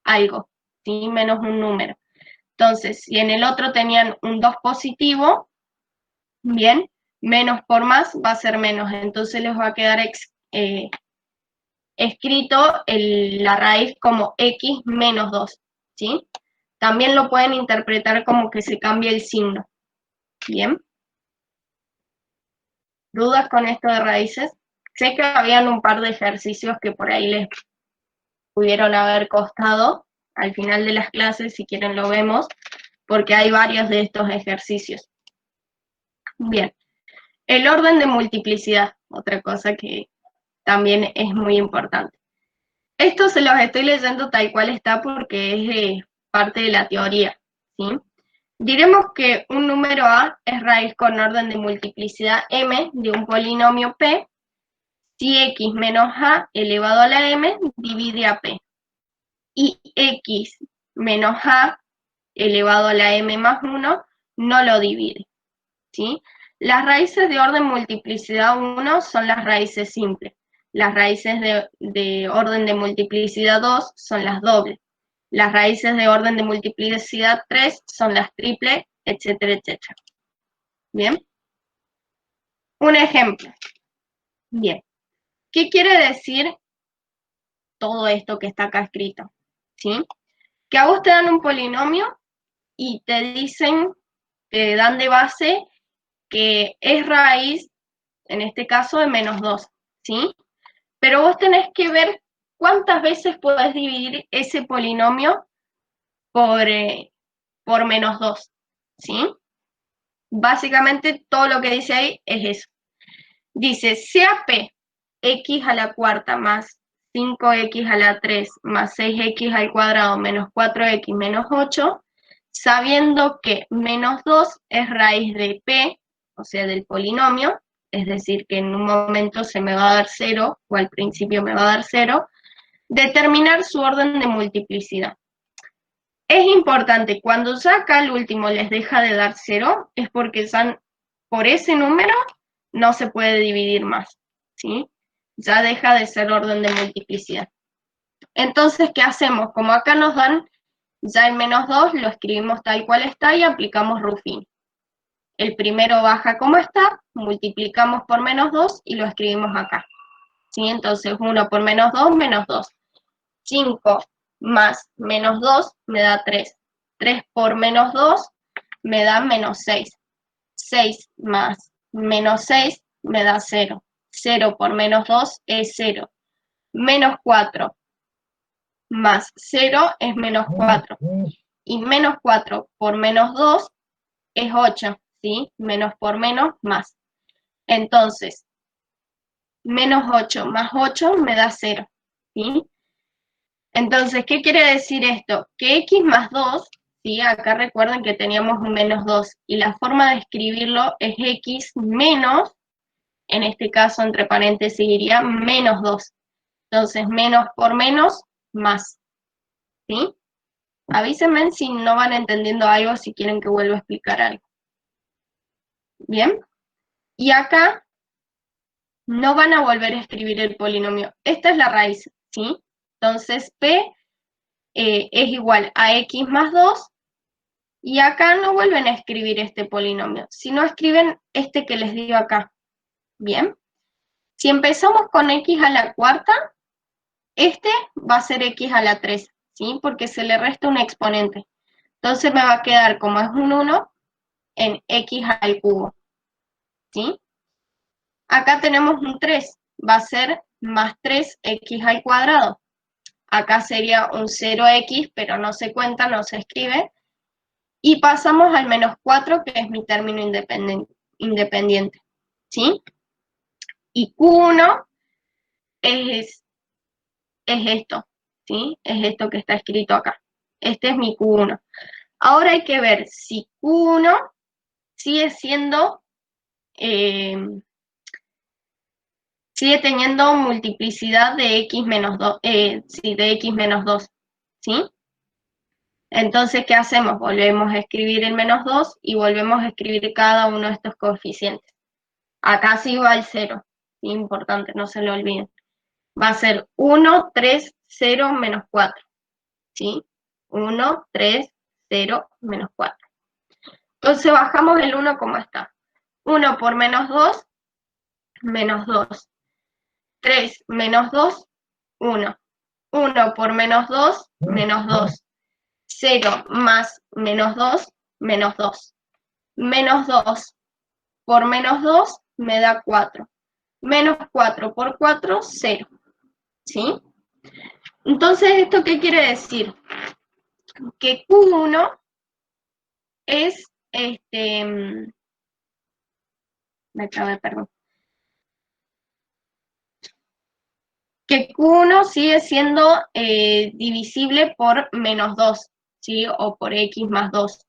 algo, ¿sí? Menos un número. Entonces, si en el otro tenían un 2 positivo, bien, menos por más va a ser menos, entonces les va a quedar escrito la raíz como x menos 2, ¿sí? También lo pueden interpretar como que se cambia el signo, ¿bien? ¿Dudas con esto de raíces? Sé que habían un par de ejercicios que por ahí les pudieron haber costado al final de las clases, si quieren lo vemos, porque hay varios de estos ejercicios. Bien, el orden de multiplicidad, otra cosa que también es muy importante. Esto se los estoy leyendo tal cual está porque es parte de la teoría, ¿sí? Diremos que un número A es raíz con orden de multiplicidad m de un polinomio P si x menos a elevado a la m divide a P y x menos a elevado a la m más 1 no lo divide, ¿sí? Las raíces de orden multiplicidad 1 son las raíces simples. Las raíces de orden de multiplicidad 2 son las dobles. Las raíces de orden de multiplicidad 3 son las triples, etcétera, etcétera. ¿Bien? Un ejemplo. Bien. ¿Qué quiere decir todo esto que está acá escrito? ¿Sí? Que a vos te dan un polinomio y te dicen, te dan de base que es raíz, en este caso, de menos 2, ¿sí? Pero vos tenés que ver cuántas veces podés dividir ese polinomio por menos 2, ¿sí? Básicamente todo lo que dice ahí es eso. Dice, sea P x a la cuarta más 5x a la 3 más 6x al cuadrado menos 4x menos 8, sabiendo que menos 2 es raíz de P, o sea, del polinomio, es decir, que en un momento se me va a dar 0, o al principio me va a dar 0, determinar su orden de multiplicidad. Es importante, cuando ya acá el último les deja de dar 0, es porque ya por ese número no se puede dividir más, ¿sí? Ya deja de ser orden de multiplicidad. Entonces, ¿qué hacemos? Como acá nos dan ya el menos 2, lo escribimos tal cual está y aplicamos Ruffin. El primero baja como está, multiplicamos por menos 2 y lo escribimos acá, ¿sí? Entonces, 1 por menos 2, menos 2. 5 más menos 2 me da 3. 3 por menos 2 me da menos 6. 6 más menos 6 me da 0. 0 por menos 2 es 0. Menos 4 más 0 es menos 4. Y menos 4 por menos 2 es 8, ¿sí? Menos por menos, más. Entonces, menos 8 más 8 me da 0, ¿sí? Entonces, ¿qué quiere decir esto? Que x más 2, ¿sí? Acá recuerden que teníamos un menos 2, y la forma de escribirlo es x menos, en este caso entre paréntesis iría menos 2. Entonces, menos por menos, más, ¿sí? Avísenme si no van entendiendo algo, si quieren que vuelva a explicar algo. ¿Bien? Y acá no van a volver a escribir el polinomio. Esta es la raíz, ¿sí? Entonces, P es igual a x más 2, y acá no vuelven a escribir este polinomio, sino escriben este que les digo acá. ¿Bien? Si empezamos con x a la cuarta, este va a ser x a la 3, ¿sí? Porque se le resta un exponente. Entonces me va a quedar, como es un 1, en x al cubo, ¿sí? Acá tenemos un 3, va a ser más 3x al cuadrado. Acá sería un 0x, pero no se cuenta, no se escribe. Y pasamos al menos 4, que es mi término independiente, ¿sí? Y Q1 es esto, ¿sí? Es esto que está escrito acá. Este es mi Q1. Ahora hay que ver si Q1 sigue siendo, sigue teniendo multiplicidad de x menos 2, sí, de x menos 2, ¿sí? Entonces, ¿qué hacemos? Volvemos a escribir el menos 2 y volvemos a escribir cada uno de estos coeficientes. Acá sí va el 0, ¿sí? Importante, no se lo olviden. Va a ser 1, 3, 0, menos 4, ¿sí? 1, 3, 0, menos 4. Entonces bajamos el 1 como está. 1 por menos 2, menos 2. 3 menos 2, 1. 1 por menos 2, menos 2. 0 más menos 2, menos 2. Menos 2 por menos 2 me da 4. Menos 4 por 4, 0. ¿Sí? Entonces, ¿esto qué quiere decir? Que Q1 es, me acabé, perdón. Que Q1 sigue siendo divisible por menos 2, ¿sí? O por x más 2.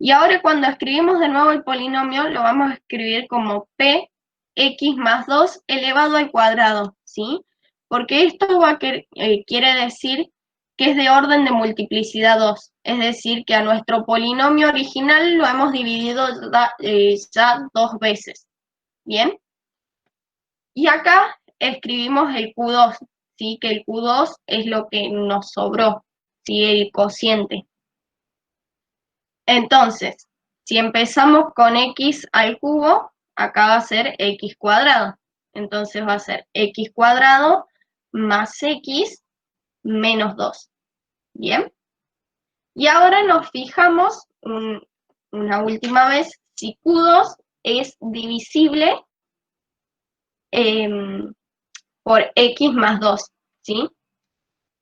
Y ahora cuando escribimos de nuevo el polinomio, lo vamos a escribir como p x más 2 elevado al cuadrado, ¿sí? Porque esto quiere decir que es de orden de multiplicidad 2, es decir, que a nuestro polinomio original lo hemos dividido ya 2 veces, ¿bien? Y acá escribimos el Q2, ¿sí? Que el Q2 es lo que nos sobró, ¿sí? El cociente. Entonces, si empezamos con x al cubo, acá va a ser x cuadrado. Entonces va a ser x cuadrado más x menos 2. ¿Bien? Y ahora nos fijamos una última vez si Q2 es divisible por x más 2, ¿sí?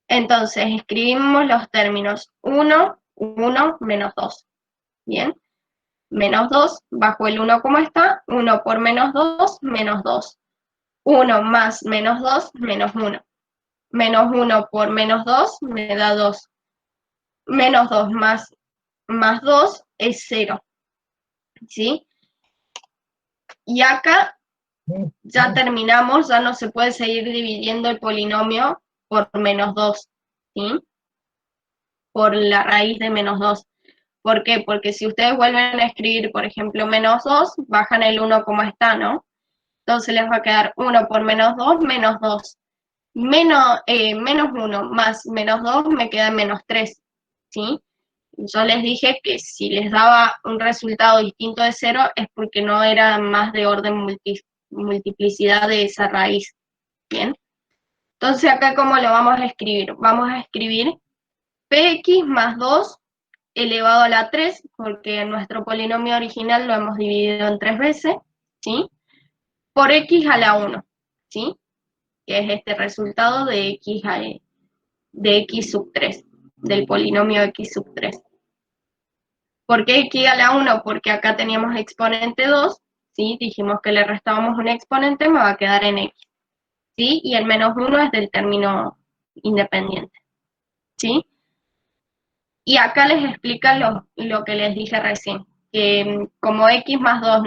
Entonces escribimos los términos 1, 1, menos 2. ¿Bien? Menos 2, bajo el 1 como está, 1 por menos 2, menos 2. 1 más menos 2, menos 1. Menos 1 por menos 2, me da 2. Menos 2 más 2 es 0. ¿Sí? Y acá ya terminamos, ya no se puede seguir dividiendo el polinomio por -2, ¿sí? Por la raíz de -2. ¿Por qué? Porque si ustedes vuelven a escribir, por ejemplo, -2, bajan el 1 como está, ¿no? Entonces les va a quedar 1 por -2, -2. Menos 1 más -2 me queda -3, ¿sí? Yo les dije que si les daba un resultado distinto de 0 es porque no era más de orden multiplicidad de esa raíz, ¿bien? Entonces acá, ¿cómo lo vamos a escribir? Vamos a escribir px más 2 elevado a la 3, porque nuestro polinomio original lo hemos dividido en 3 veces, ¿sí? Por x a la 1, ¿sí? Que es este resultado de x sub 3, del polinomio x sub 3. ¿Por qué x a la 1? Porque acá teníamos exponente 2, ¿sí? Dijimos que le restábamos un exponente, me va a quedar en x, ¿sí? Y el -1 es del término independiente, ¿sí? Y acá les explica lo que les dije recién, que como x más 2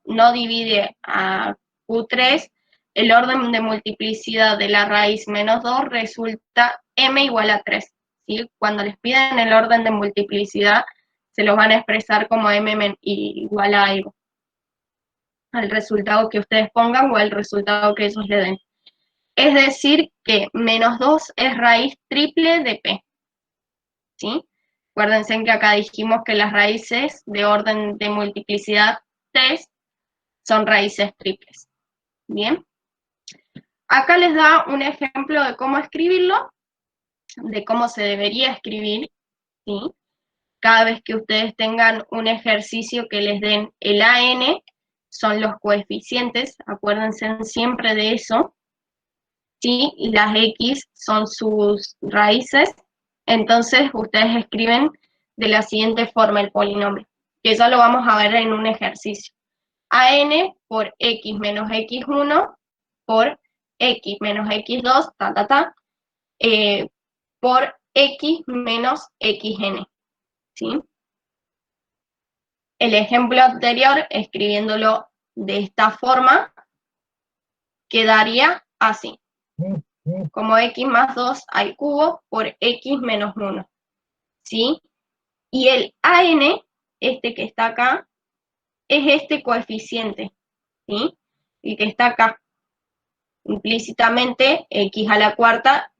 no divide a q3, el orden de multiplicidad de la raíz -2 resulta m igual a 3, ¿sí? Cuando les piden el orden de multiplicidad, se los van a expresar como m igual a algo, al resultado que ustedes pongan o al resultado que ellos le den. Es decir, que -2 es raíz triple de p, ¿sí? Acuérdense que acá dijimos que las raíces de orden de multiplicidad 3 son raíces triples. Bien. Acá les da un ejemplo de cómo escribirlo, de cómo se debería escribir, ¿sí? Cada vez que ustedes tengan un ejercicio que les den el AN, son los coeficientes, acuérdense siempre de eso, ¿sí? Y las X son sus raíces, entonces ustedes escriben de la siguiente forma el polinomio, que eso lo vamos a ver en un ejercicio. AN por X menos X1 por X menos X2, por X menos XN, ¿sí? El ejemplo anterior, escribiéndolo de esta forma, quedaría así. Como x más 2 al cubo por x menos 1, ¿sí? Y el AN, este que está acá, es este coeficiente, ¿sí? El que está acá. Implícitamente, x a la cuarta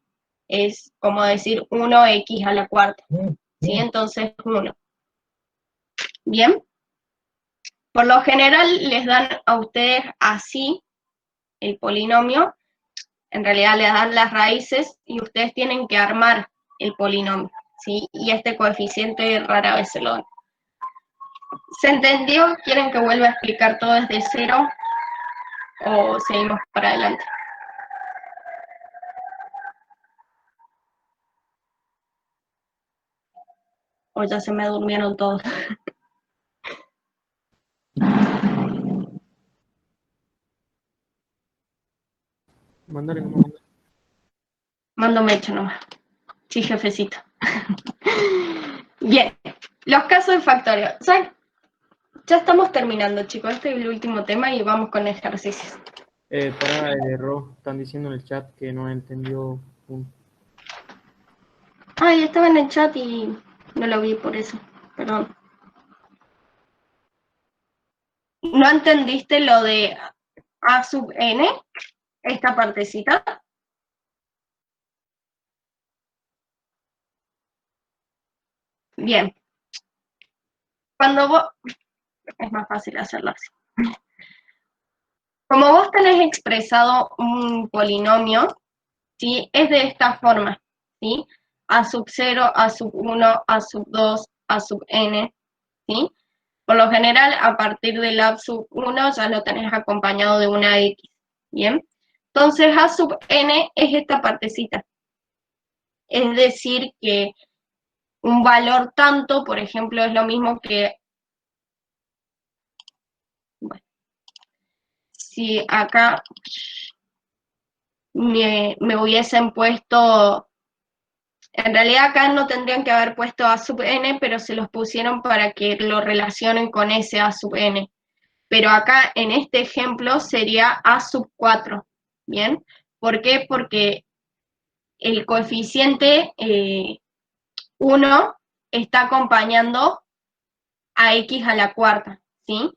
es como decir 1x a la cuarta, ¿sí? Entonces 1. Bien. Por lo general les dan a ustedes así el polinomio, en realidad les dan las raíces y ustedes tienen que armar el polinomio, ¿sí? Y este coeficiente rara vez se lo dan. ¿Se entendió? ¿Quieren que vuelva a explicar todo desde cero o seguimos para adelante? O ya se me durmieron todos. Mándale nomás. Mando mecha nomás. Sí, jefecito. Bien, los casos de factorio. ¿Saben? Ya estamos terminando, chicos. Este es el último tema y vamos con ejercicios. Para el error, están diciendo en el chat que no entendió un... Ay, estaba en el chat y no lo vi por eso. Perdón. ¿No entendiste lo de A sub n? Esta partecita. Bien. Cuando vos... Es más fácil hacerlo así. Como vos tenés expresado un polinomio, ¿sí? Es de esta forma, ¿sí? A sub 0, A sub 1, A sub 2, A sub n, ¿sí? Por lo general, a partir del A sub 1 ya lo tenés acompañado de una X, ¿bien? Entonces, A sub n es esta partecita. Es decir, que un valor tanto, por ejemplo, es lo mismo que... Bueno, si acá me hubiesen puesto... En realidad acá no tendrían que haber puesto A sub n, pero se los pusieron para que lo relacionen con ese A sub n. pero acá en este ejemplo sería A sub 4, ¿bien? ¿Por qué? Porque el coeficiente 1 está acompañando a x a la cuarta, ¿sí?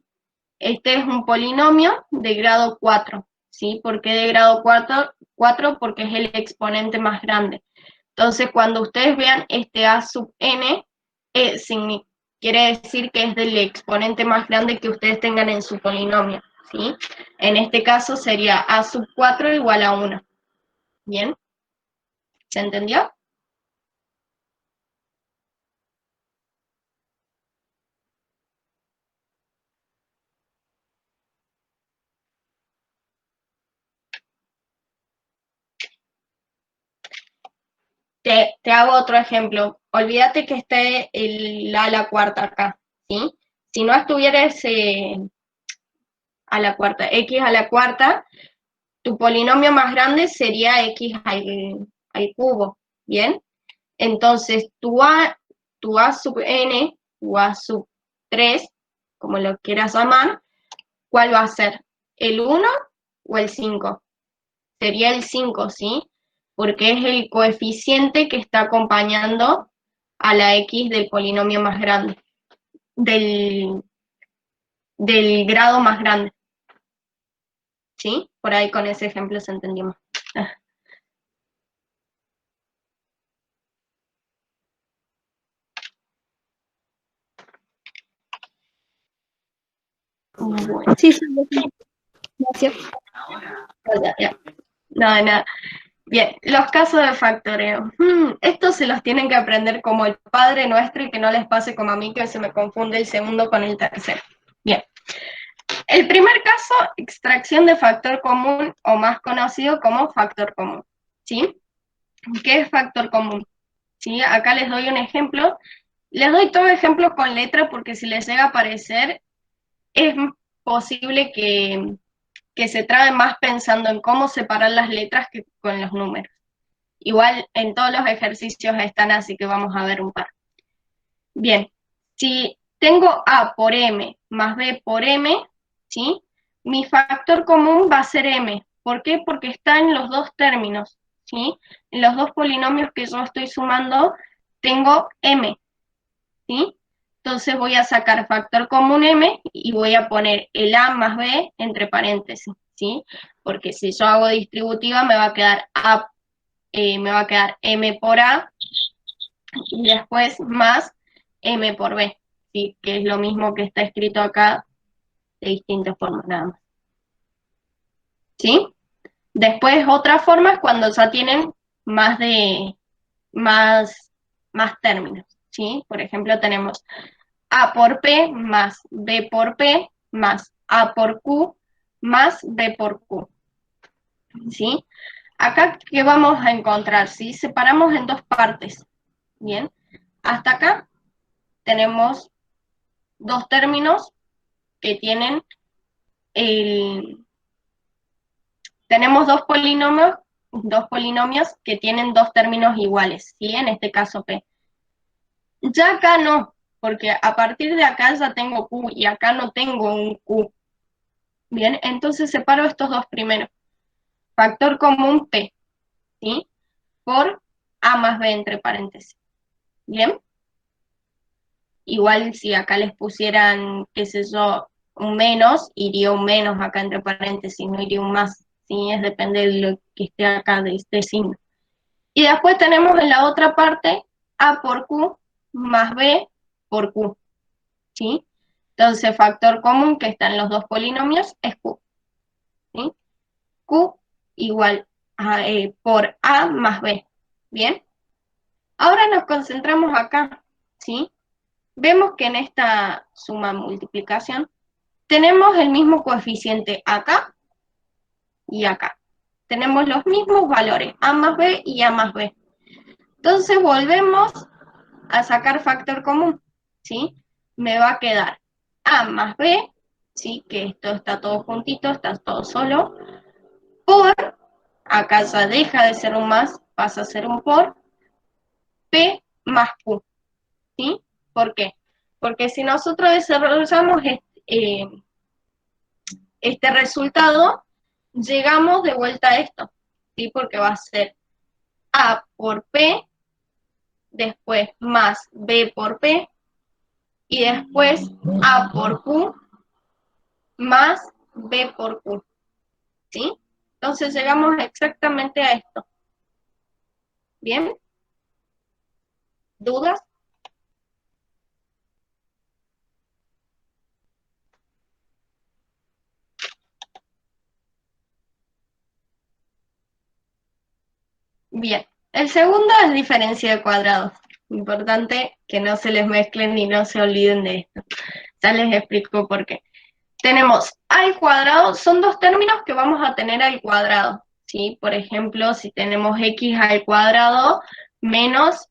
Este es un polinomio de grado 4, ¿sí? ¿Por qué de grado 4? 4 porque es el exponente más grande. Entonces, cuando ustedes vean este a sub n, quiere decir que es del exponente más grande que ustedes tengan en su polinomio, ¿sí? En este caso sería a sub 4 igual a 1. ¿Bien? ¿Se entendió? Te hago otro ejemplo. Olvídate que esté el a la cuarta acá, ¿sí? Si no estuviera ese a la cuarta, x a la cuarta, tu polinomio más grande sería x al cubo, ¿bien? Entonces, tu a sub n, tu a sub 3, como lo quieras llamar, ¿cuál va a ser? ¿El 1 o el 5? Sería el 5, ¿sí? Porque es el coeficiente que está acompañando a la x del polinomio más grande, del grado más grande, ¿sí? Por ahí con ese ejemplo se entendió más. Bueno. Sí, sí, gracias. Ya. No, nada. Bien, los casos de factoreo. Estos se los tienen que aprender como el Padre Nuestro y que no les pase como a mí, que se me confunde el segundo con el tercero. Bien. El primer caso, extracción de factor común o más conocido como factor común. ¿Sí? ¿Qué es factor común? ¿Sí? Acá les doy un ejemplo. Les doy todo ejemplo con letra porque si les llega a aparecer, es posible que se trabe más pensando en cómo separar las letras que con los números. Igual en todos los ejercicios están, así que vamos a ver un par. Bien, si tengo A por M más B por M, ¿sí? Mi factor común va a ser M. ¿Por qué? Porque está en los dos términos, ¿sí? En los dos polinomios que yo estoy sumando, tengo M, ¿sí? Entonces voy a sacar factor común M y voy a poner el A más B entre paréntesis, ¿sí? Porque si yo hago distributiva me va a quedar M por A y después más M por B, ¿sí? Que es lo mismo que está escrito acá de distintas formas nada más. ¿Sí? Después otra forma es cuando ya tienen más términos, ¿sí? Por ejemplo tenemos A por P más B por P más A por Q más B por Q, ¿sí? Acá, ¿qué vamos a encontrar? ¿Sí? Separamos en dos partes, ¿bien? Hasta acá tenemos dos términos que tienen tenemos dos polinomios que tienen dos términos iguales, ¿sí? En este caso P. Ya acá no, porque a partir de acá ya tengo Q y acá no tengo un Q. Bien, entonces separo estos dos primeros. Factor común P, ¿sí? Por A más B entre paréntesis. Bien. Igual si acá les pusieran, qué sé yo, un menos, iría un menos acá entre paréntesis, no iría un más. ¿Sí? Es depende de lo que esté acá de este signo. Y después tenemos en la otra parte A por Q más B por Q. ¿Sí? Entonces, factor común que está en los dos polinomios es Q. ¿Sí? Q igual por A más B. ¿Bien? Ahora nos concentramos acá. ¿Sí? Vemos que en esta suma multiplicación tenemos el mismo coeficiente acá y acá. Tenemos los mismos valores, A más B y A más B. Entonces volvemos a sacar factor común, ¿sí? Me va a quedar A más B, ¿sí? Que esto está todo juntito, está todo solo, por, acá ya deja de ser un más, pasa a ser un por, P más Q, ¿sí? ¿Por qué? Porque si nosotros desarrollamos este resultado, llegamos de vuelta a esto, ¿sí? Porque va a ser A por P, después más B por P, y después A por Q más B por Q, ¿sí? Entonces llegamos exactamente a esto. ¿Bien? ¿Dudas? Bien. El segundo es diferencia de cuadrados. Importante que no se les mezclen y no se olviden de esto. Ya les explico por qué. Tenemos a al cuadrado, son dos términos que vamos a tener al cuadrado, ¿sí? Por ejemplo, si tenemos x al cuadrado menos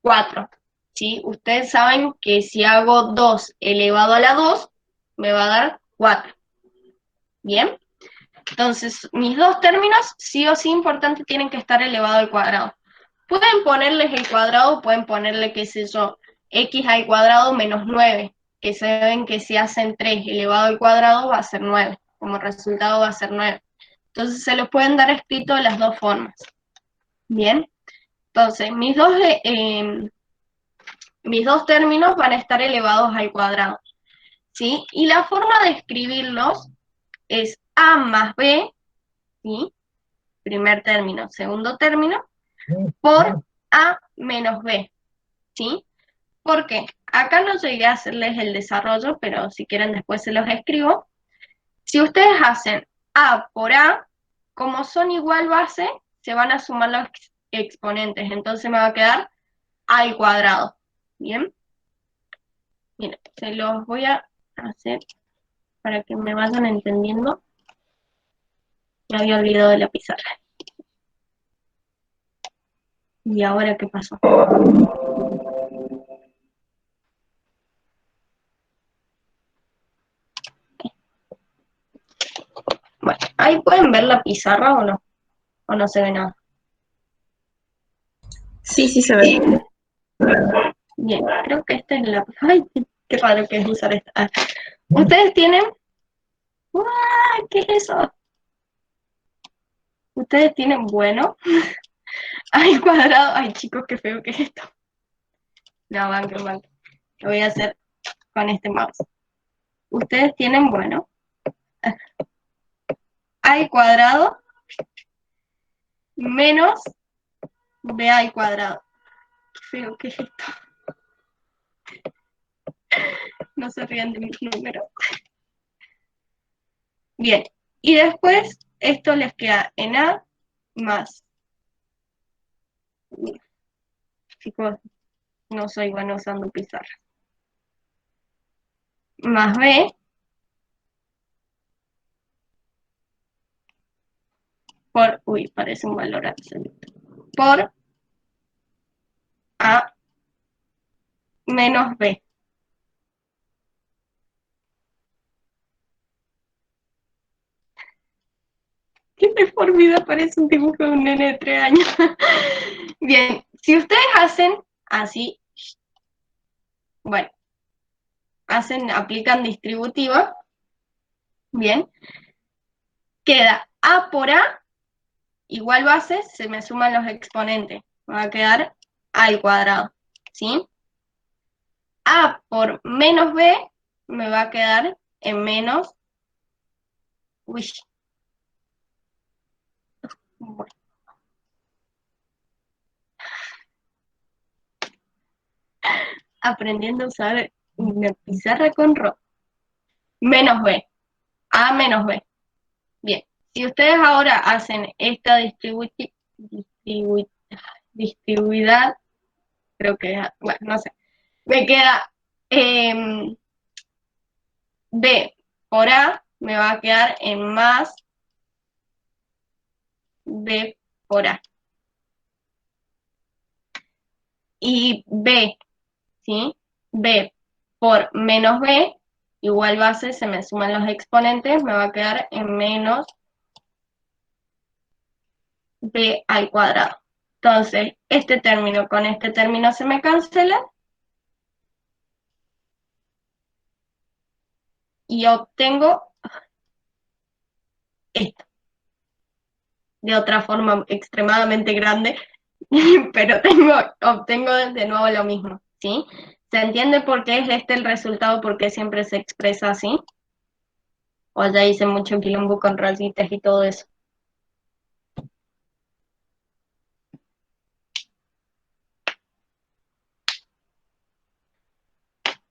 4, ¿sí? Ustedes saben que si hago 2 elevado a la 2, me va a dar 4. ¿Bien? Entonces, mis dos términos, sí o sí importante, tienen que estar elevado al cuadrado. Pueden ponerles el cuadrado, pueden ponerle, qué sé yo, x al cuadrado menos 9, que se ven que si hacen 3 elevado al cuadrado va a ser 9, como resultado va a ser 9. Entonces se los pueden dar escrito de las dos formas. Bien, entonces mis dos términos van a estar elevados al cuadrado, ¿sí? Y la forma de escribirlos es a más b, ¿sí? Primer término, segundo término, por a menos b, ¿sí? ¿Por qué? Acá no llegué a hacerles el desarrollo, pero si quieren después se los escribo. Si ustedes hacen a por a, como son igual base, se van a sumar los exponentes, entonces me va a quedar a al cuadrado, ¿bien? Miren, se los voy a hacer para que me vayan entendiendo. Me había olvidado de la pizarra. ¿Y ahora qué pasó? Bueno, ahí pueden ver la pizarra o no se ve nada. Sí, sí se ve. Bien, creo que esta es la... Ay, qué raro que es usar esta. Ah. Ustedes tienen... ¡Ah! ¿Qué es eso? Ustedes tienen, bueno, al cuadrado... Ay, chicos, qué feo que es esto. No, banque. Lo voy a hacer con este mouse. Ustedes tienen, bueno, al cuadrado menos b al cuadrado. Qué feo que es esto. No se rían de mis números. Bien, y después esto les queda en a más. Chicos, no soy bueno usando pizarra. Más b por, uy, parece un valor absoluto, por a menos b. Qué deformidad, parece un dibujo de un nene de 3 años. Bien, si ustedes hacen así, bueno, aplican distributiva, bien, queda a por a igual base, se me suman los exponentes, me va a quedar a al cuadrado, ¿sí? A por menos b me va a quedar en menos, uy, bueno. Aprendiendo a usar una pizarra con rojo. Menos b, a menos b. Bien, si ustedes ahora hacen esta distribuidad, creo que, bueno, no sé, me queda b por a, me va a quedar en más b por a. Y b, ¿sí? B por menos b, igual base, se me suman los exponentes, me va a quedar en menos b al cuadrado. Entonces, este término con este término se me cancela. Y obtengo, esto. De otra forma extremadamente grande, pero obtengo de nuevo lo mismo, ¿sí? ¿Se entiende por qué es este el resultado? ¿Por qué siempre se expresa así? O ya hice mucho quilombo con rayitas y todo eso.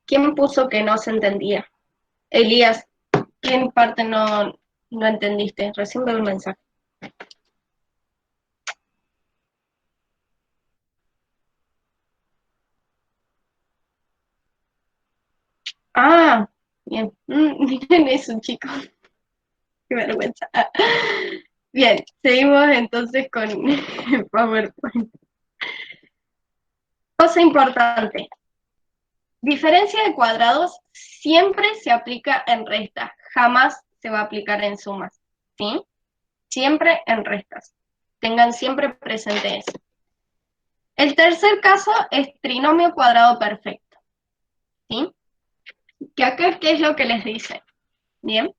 ¿Quién puso que no se entendía? Elías, ¿quién parte no entendiste? Recién veo el mensaje. Ah, bien. Miren eso, chicos. Qué vergüenza. Bien, seguimos entonces con PowerPoint. Cosa importante. Diferencia de cuadrados siempre se aplica en restas, jamás se va a aplicar en sumas, ¿sí? Siempre en restas. Tengan siempre presente eso. El tercer caso es trinomio cuadrado perfecto, ¿sí? Que acá, ¿qué es lo que les dice? Bien.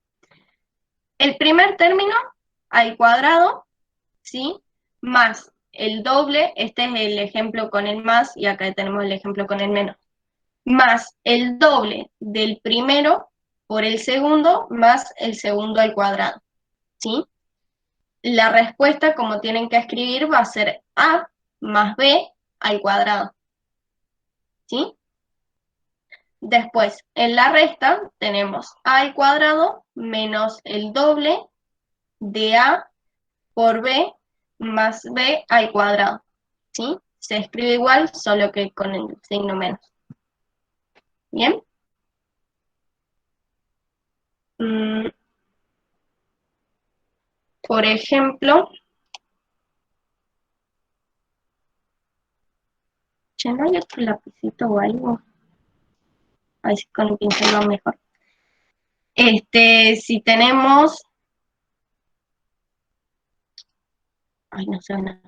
El primer término al cuadrado, ¿sí? Más el doble, este es el ejemplo con el más y acá tenemos el ejemplo con el menos. Más el doble del primero por el segundo más el segundo al cuadrado, ¿sí? La respuesta, como tienen que escribir, va a ser A más B al cuadrado, ¿sí? Después, en la resta, tenemos A al cuadrado menos el doble de A por B más B al cuadrado, ¿sí? Se escribe igual, solo que con el signo menos. ¿Bien? Por ejemplo, che, ¿no hay otro lapicito o algo? A ver si con el pincel va mejor. Si tenemos... Ay, no sé nada.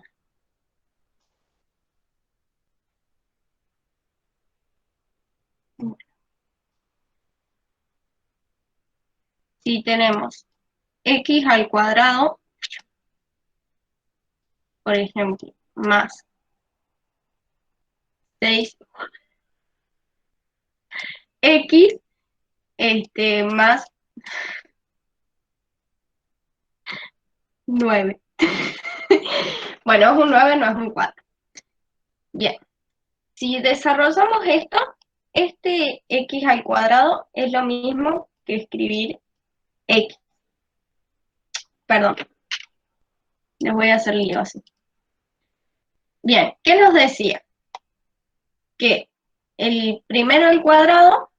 Si tenemos x al cuadrado, por ejemplo, más 6x más 9. Bueno, es un 9, no es un 4. Bien. Si desarrollamos esto, este x al cuadrado es lo mismo que escribir x. Perdón. Les voy a hacer lío así. Bien, ¿qué nos decía? Que el primero al cuadrado,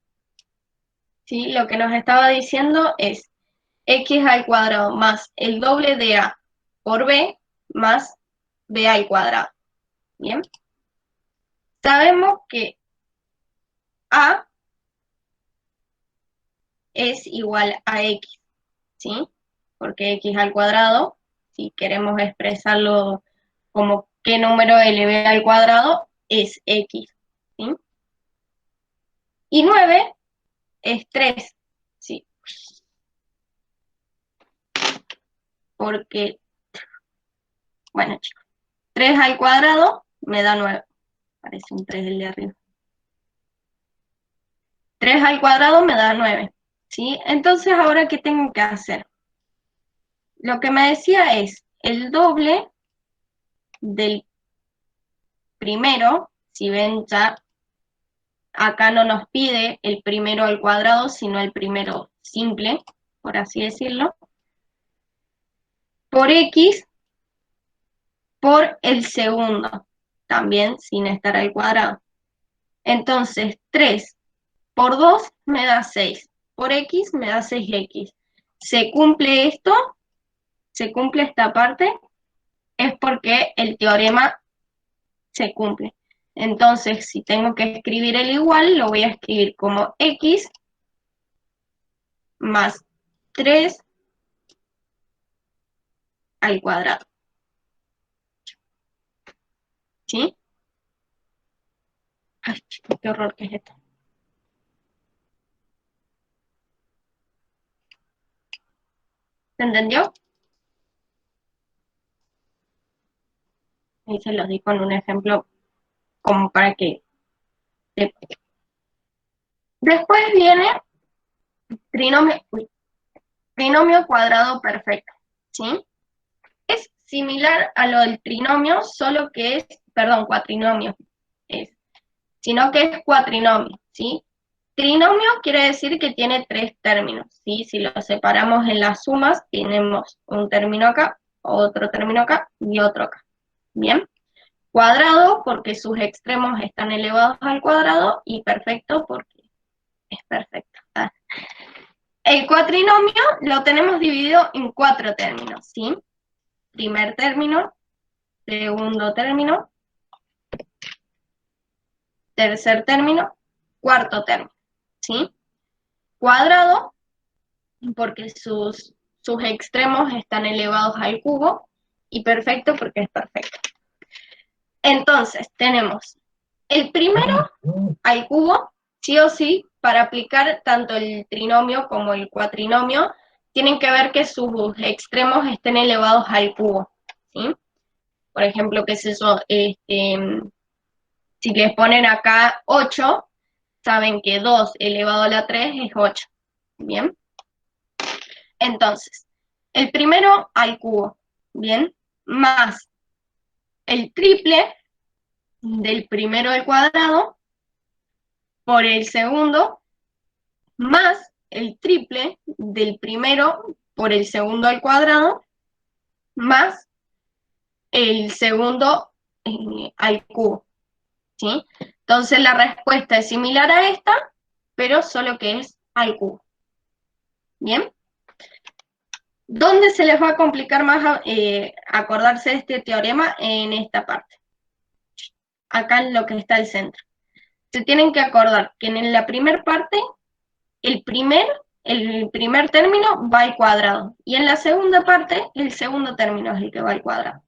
¿sí? Lo que nos estaba diciendo es x al cuadrado más el doble de a por b más b al cuadrado. Bien. Sabemos que a es igual a x, ¿sí? Porque x al cuadrado, si queremos expresarlo como qué número elevado al cuadrado, es x, ¿sí? Y 9 es 3, ¿sí? Porque, bueno, chicos, 3 al cuadrado me da 9. Parece un 3 el de arriba. 3 al cuadrado me da 9, ¿sí? Entonces, ¿ahora qué tengo que hacer? Lo que me decía es el doble del primero, si ven ya, acá no nos pide el primero al cuadrado, sino el primero simple, por así decirlo, por x por el segundo, también sin estar al cuadrado. Entonces, 3 por 2 me da 6, por x me da 6x. ¿Se cumple esto? ¿Se cumple esta parte? Es porque el teorema se cumple. Entonces, si tengo que escribir el igual, lo voy a escribir como x más 3 al cuadrado. ¿Sí? Ay, chicos, qué horror que es esto. ¿Se entendió? Ahí se los di con un ejemplo como para que sepan. Después viene trinomio cuadrado perfecto, ¿sí? Es similar a lo del trinomio, solo que es, perdón, cuatrinomio, sino que es cuatrinomio, ¿sí? Trinomio quiere decir que tiene 3 términos, ¿sí? Si lo separamos en las sumas, tenemos un término acá, otro término acá y otro acá, ¿bien? Cuadrado porque sus extremos están elevados al cuadrado y perfecto porque es perfecto. El cuatrinomio lo tenemos dividido en 4 términos, ¿sí? Primer término, segundo término, tercer término, cuarto término, ¿sí? Cuadrado porque sus extremos están elevados al cubo y perfecto porque es perfecto. Entonces, tenemos el primero al cubo, sí o sí, para aplicar tanto el trinomio como el cuatrinomio, tienen que ver que sus extremos estén elevados al cubo, ¿sí? Por ejemplo, qué es eso, si les ponen acá 8, saben que 2 elevado a la 3 es 8, ¿bien? Entonces, el primero al cubo, ¿bien? Más el triple del primero al cuadrado por el segundo, más el triple del primero por el segundo al cuadrado, más el segundo al cubo, ¿sí? Entonces la respuesta es similar a esta, pero solo que es al cubo. ¿Bien? ¿Dónde se les va a complicar más acordarse de este teorema? En esta parte. Acá en lo que está el centro. Se tienen que acordar que en la primera parte, el primer término va al cuadrado. Y en la segunda parte, el segundo término es el que va al cuadrado.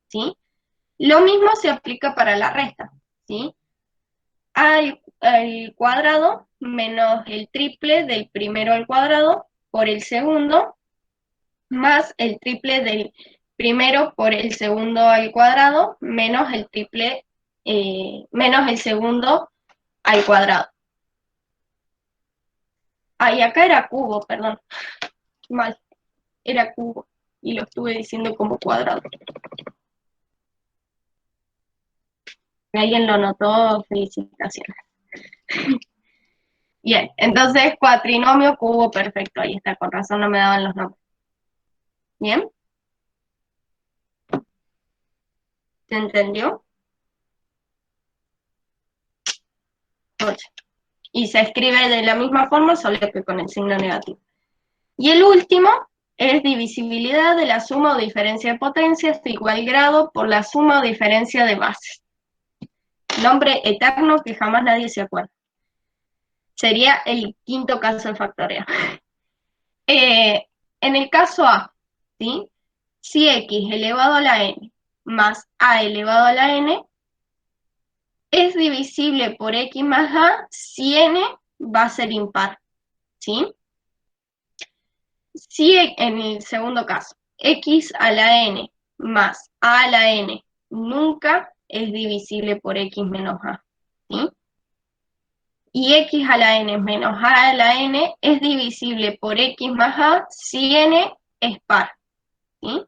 ¿Sí? Lo mismo se aplica para la resta. ¿Sí? Al cuadrado menos el triple del primero al cuadrado por el segundo, más el triple del primero por el segundo al cuadrado, menos el triple, menos el segundo al cuadrado. Y acá era cubo, perdón. Mal. Era cubo. Y lo estuve diciendo como cuadrado. ¿Alguien lo notó? Felicitaciones. Bien, entonces cuatrinomio, cubo perfecto. Ahí está, con razón no me daban los nombres. ¿Bien? ¿Se entendió? 8. Y se escribe de la misma forma, solo que con el signo negativo. Y el último es divisibilidad de la suma o diferencia de potencias de igual grado por la suma o diferencia de bases. Nombre eterno que jamás nadie se acuerda. Sería el quinto caso de factorial. En el caso A, ¿sí? Si x elevado a la n más a elevado a la n es divisible por x más a si n va a ser impar, ¿sí? Si en el segundo caso, x a la n más a la n nunca es divisible por x menos a, ¿sí? Y x a la n menos a la n es divisible por x más a si n es par, ¿sí?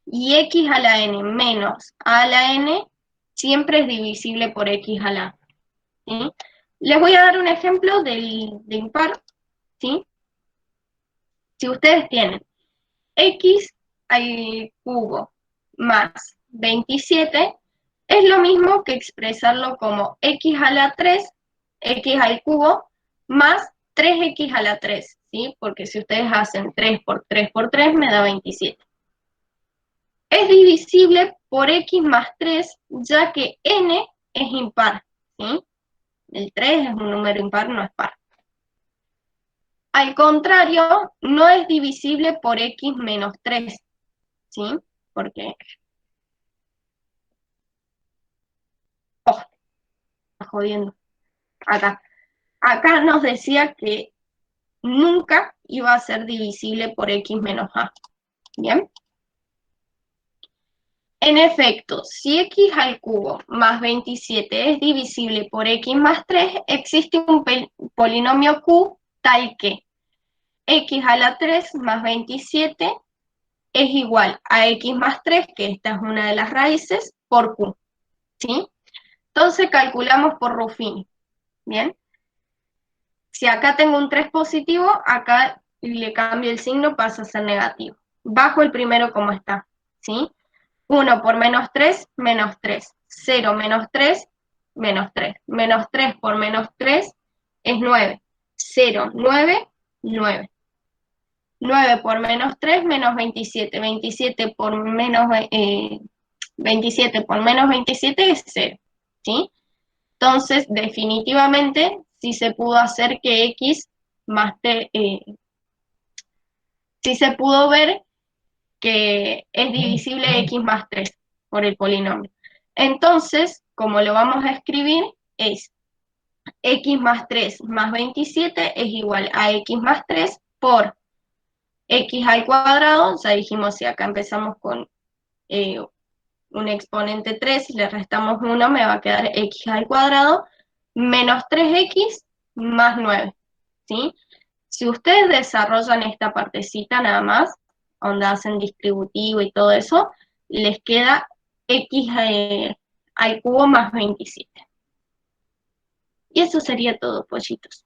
Y x a la n menos a la n siempre es divisible por x a la a, ¿sí? Les voy a dar un ejemplo de impar, ¿sí? Si ustedes tienen x al cubo más 27, es lo mismo que expresarlo como x a la 3, x al cubo, más 3x a la 3, ¿sí? Porque si ustedes hacen 3 por 3 por 3, me da 27. Es divisible por x más 3, ya que n es impar, ¿sí? El 3 es un número impar, no es par. Al contrario, no es divisible por x menos 3, ¿sí? Porque... Oh, está jodiendo. Acá nos decía que nunca iba a ser divisible por x menos a. ¿Bien? En efecto, si x al cubo más 27 es divisible por x más 3, existe un polinomio q tal que x a la 3 más 27 es igual a x más 3, que esta es una de las raíces, por q, ¿sí? Entonces calculamos por Ruffini, ¿bien? Si acá tengo un 3 positivo, acá le cambio el signo, pasa a ser negativo. Bajo el primero como está, ¿sí? 1 por menos 3, menos 3. 0 menos 3, menos 3. Menos 3 por menos 3 es 9. 0, 9, 9. 9 por menos 3, menos 27. 27 por menos 27 es 0, ¿sí? Entonces, definitivamente, sí se pudo hacer que x más t, sí se pudo ver que es divisible x más 3 por el polinomio. Entonces, como lo vamos a escribir, es x más 3 más 27 es igual a x más 3 por x al cuadrado. Ya dijimos, si acá empezamos con un exponente 3, le restamos 1, me va a quedar x al cuadrado, menos 3x más 9, ¿sí? Si ustedes desarrollan esta partecita nada más, donde hacen distributivo y todo eso, les queda x al cubo más 27. Y eso sería todo, pollitos.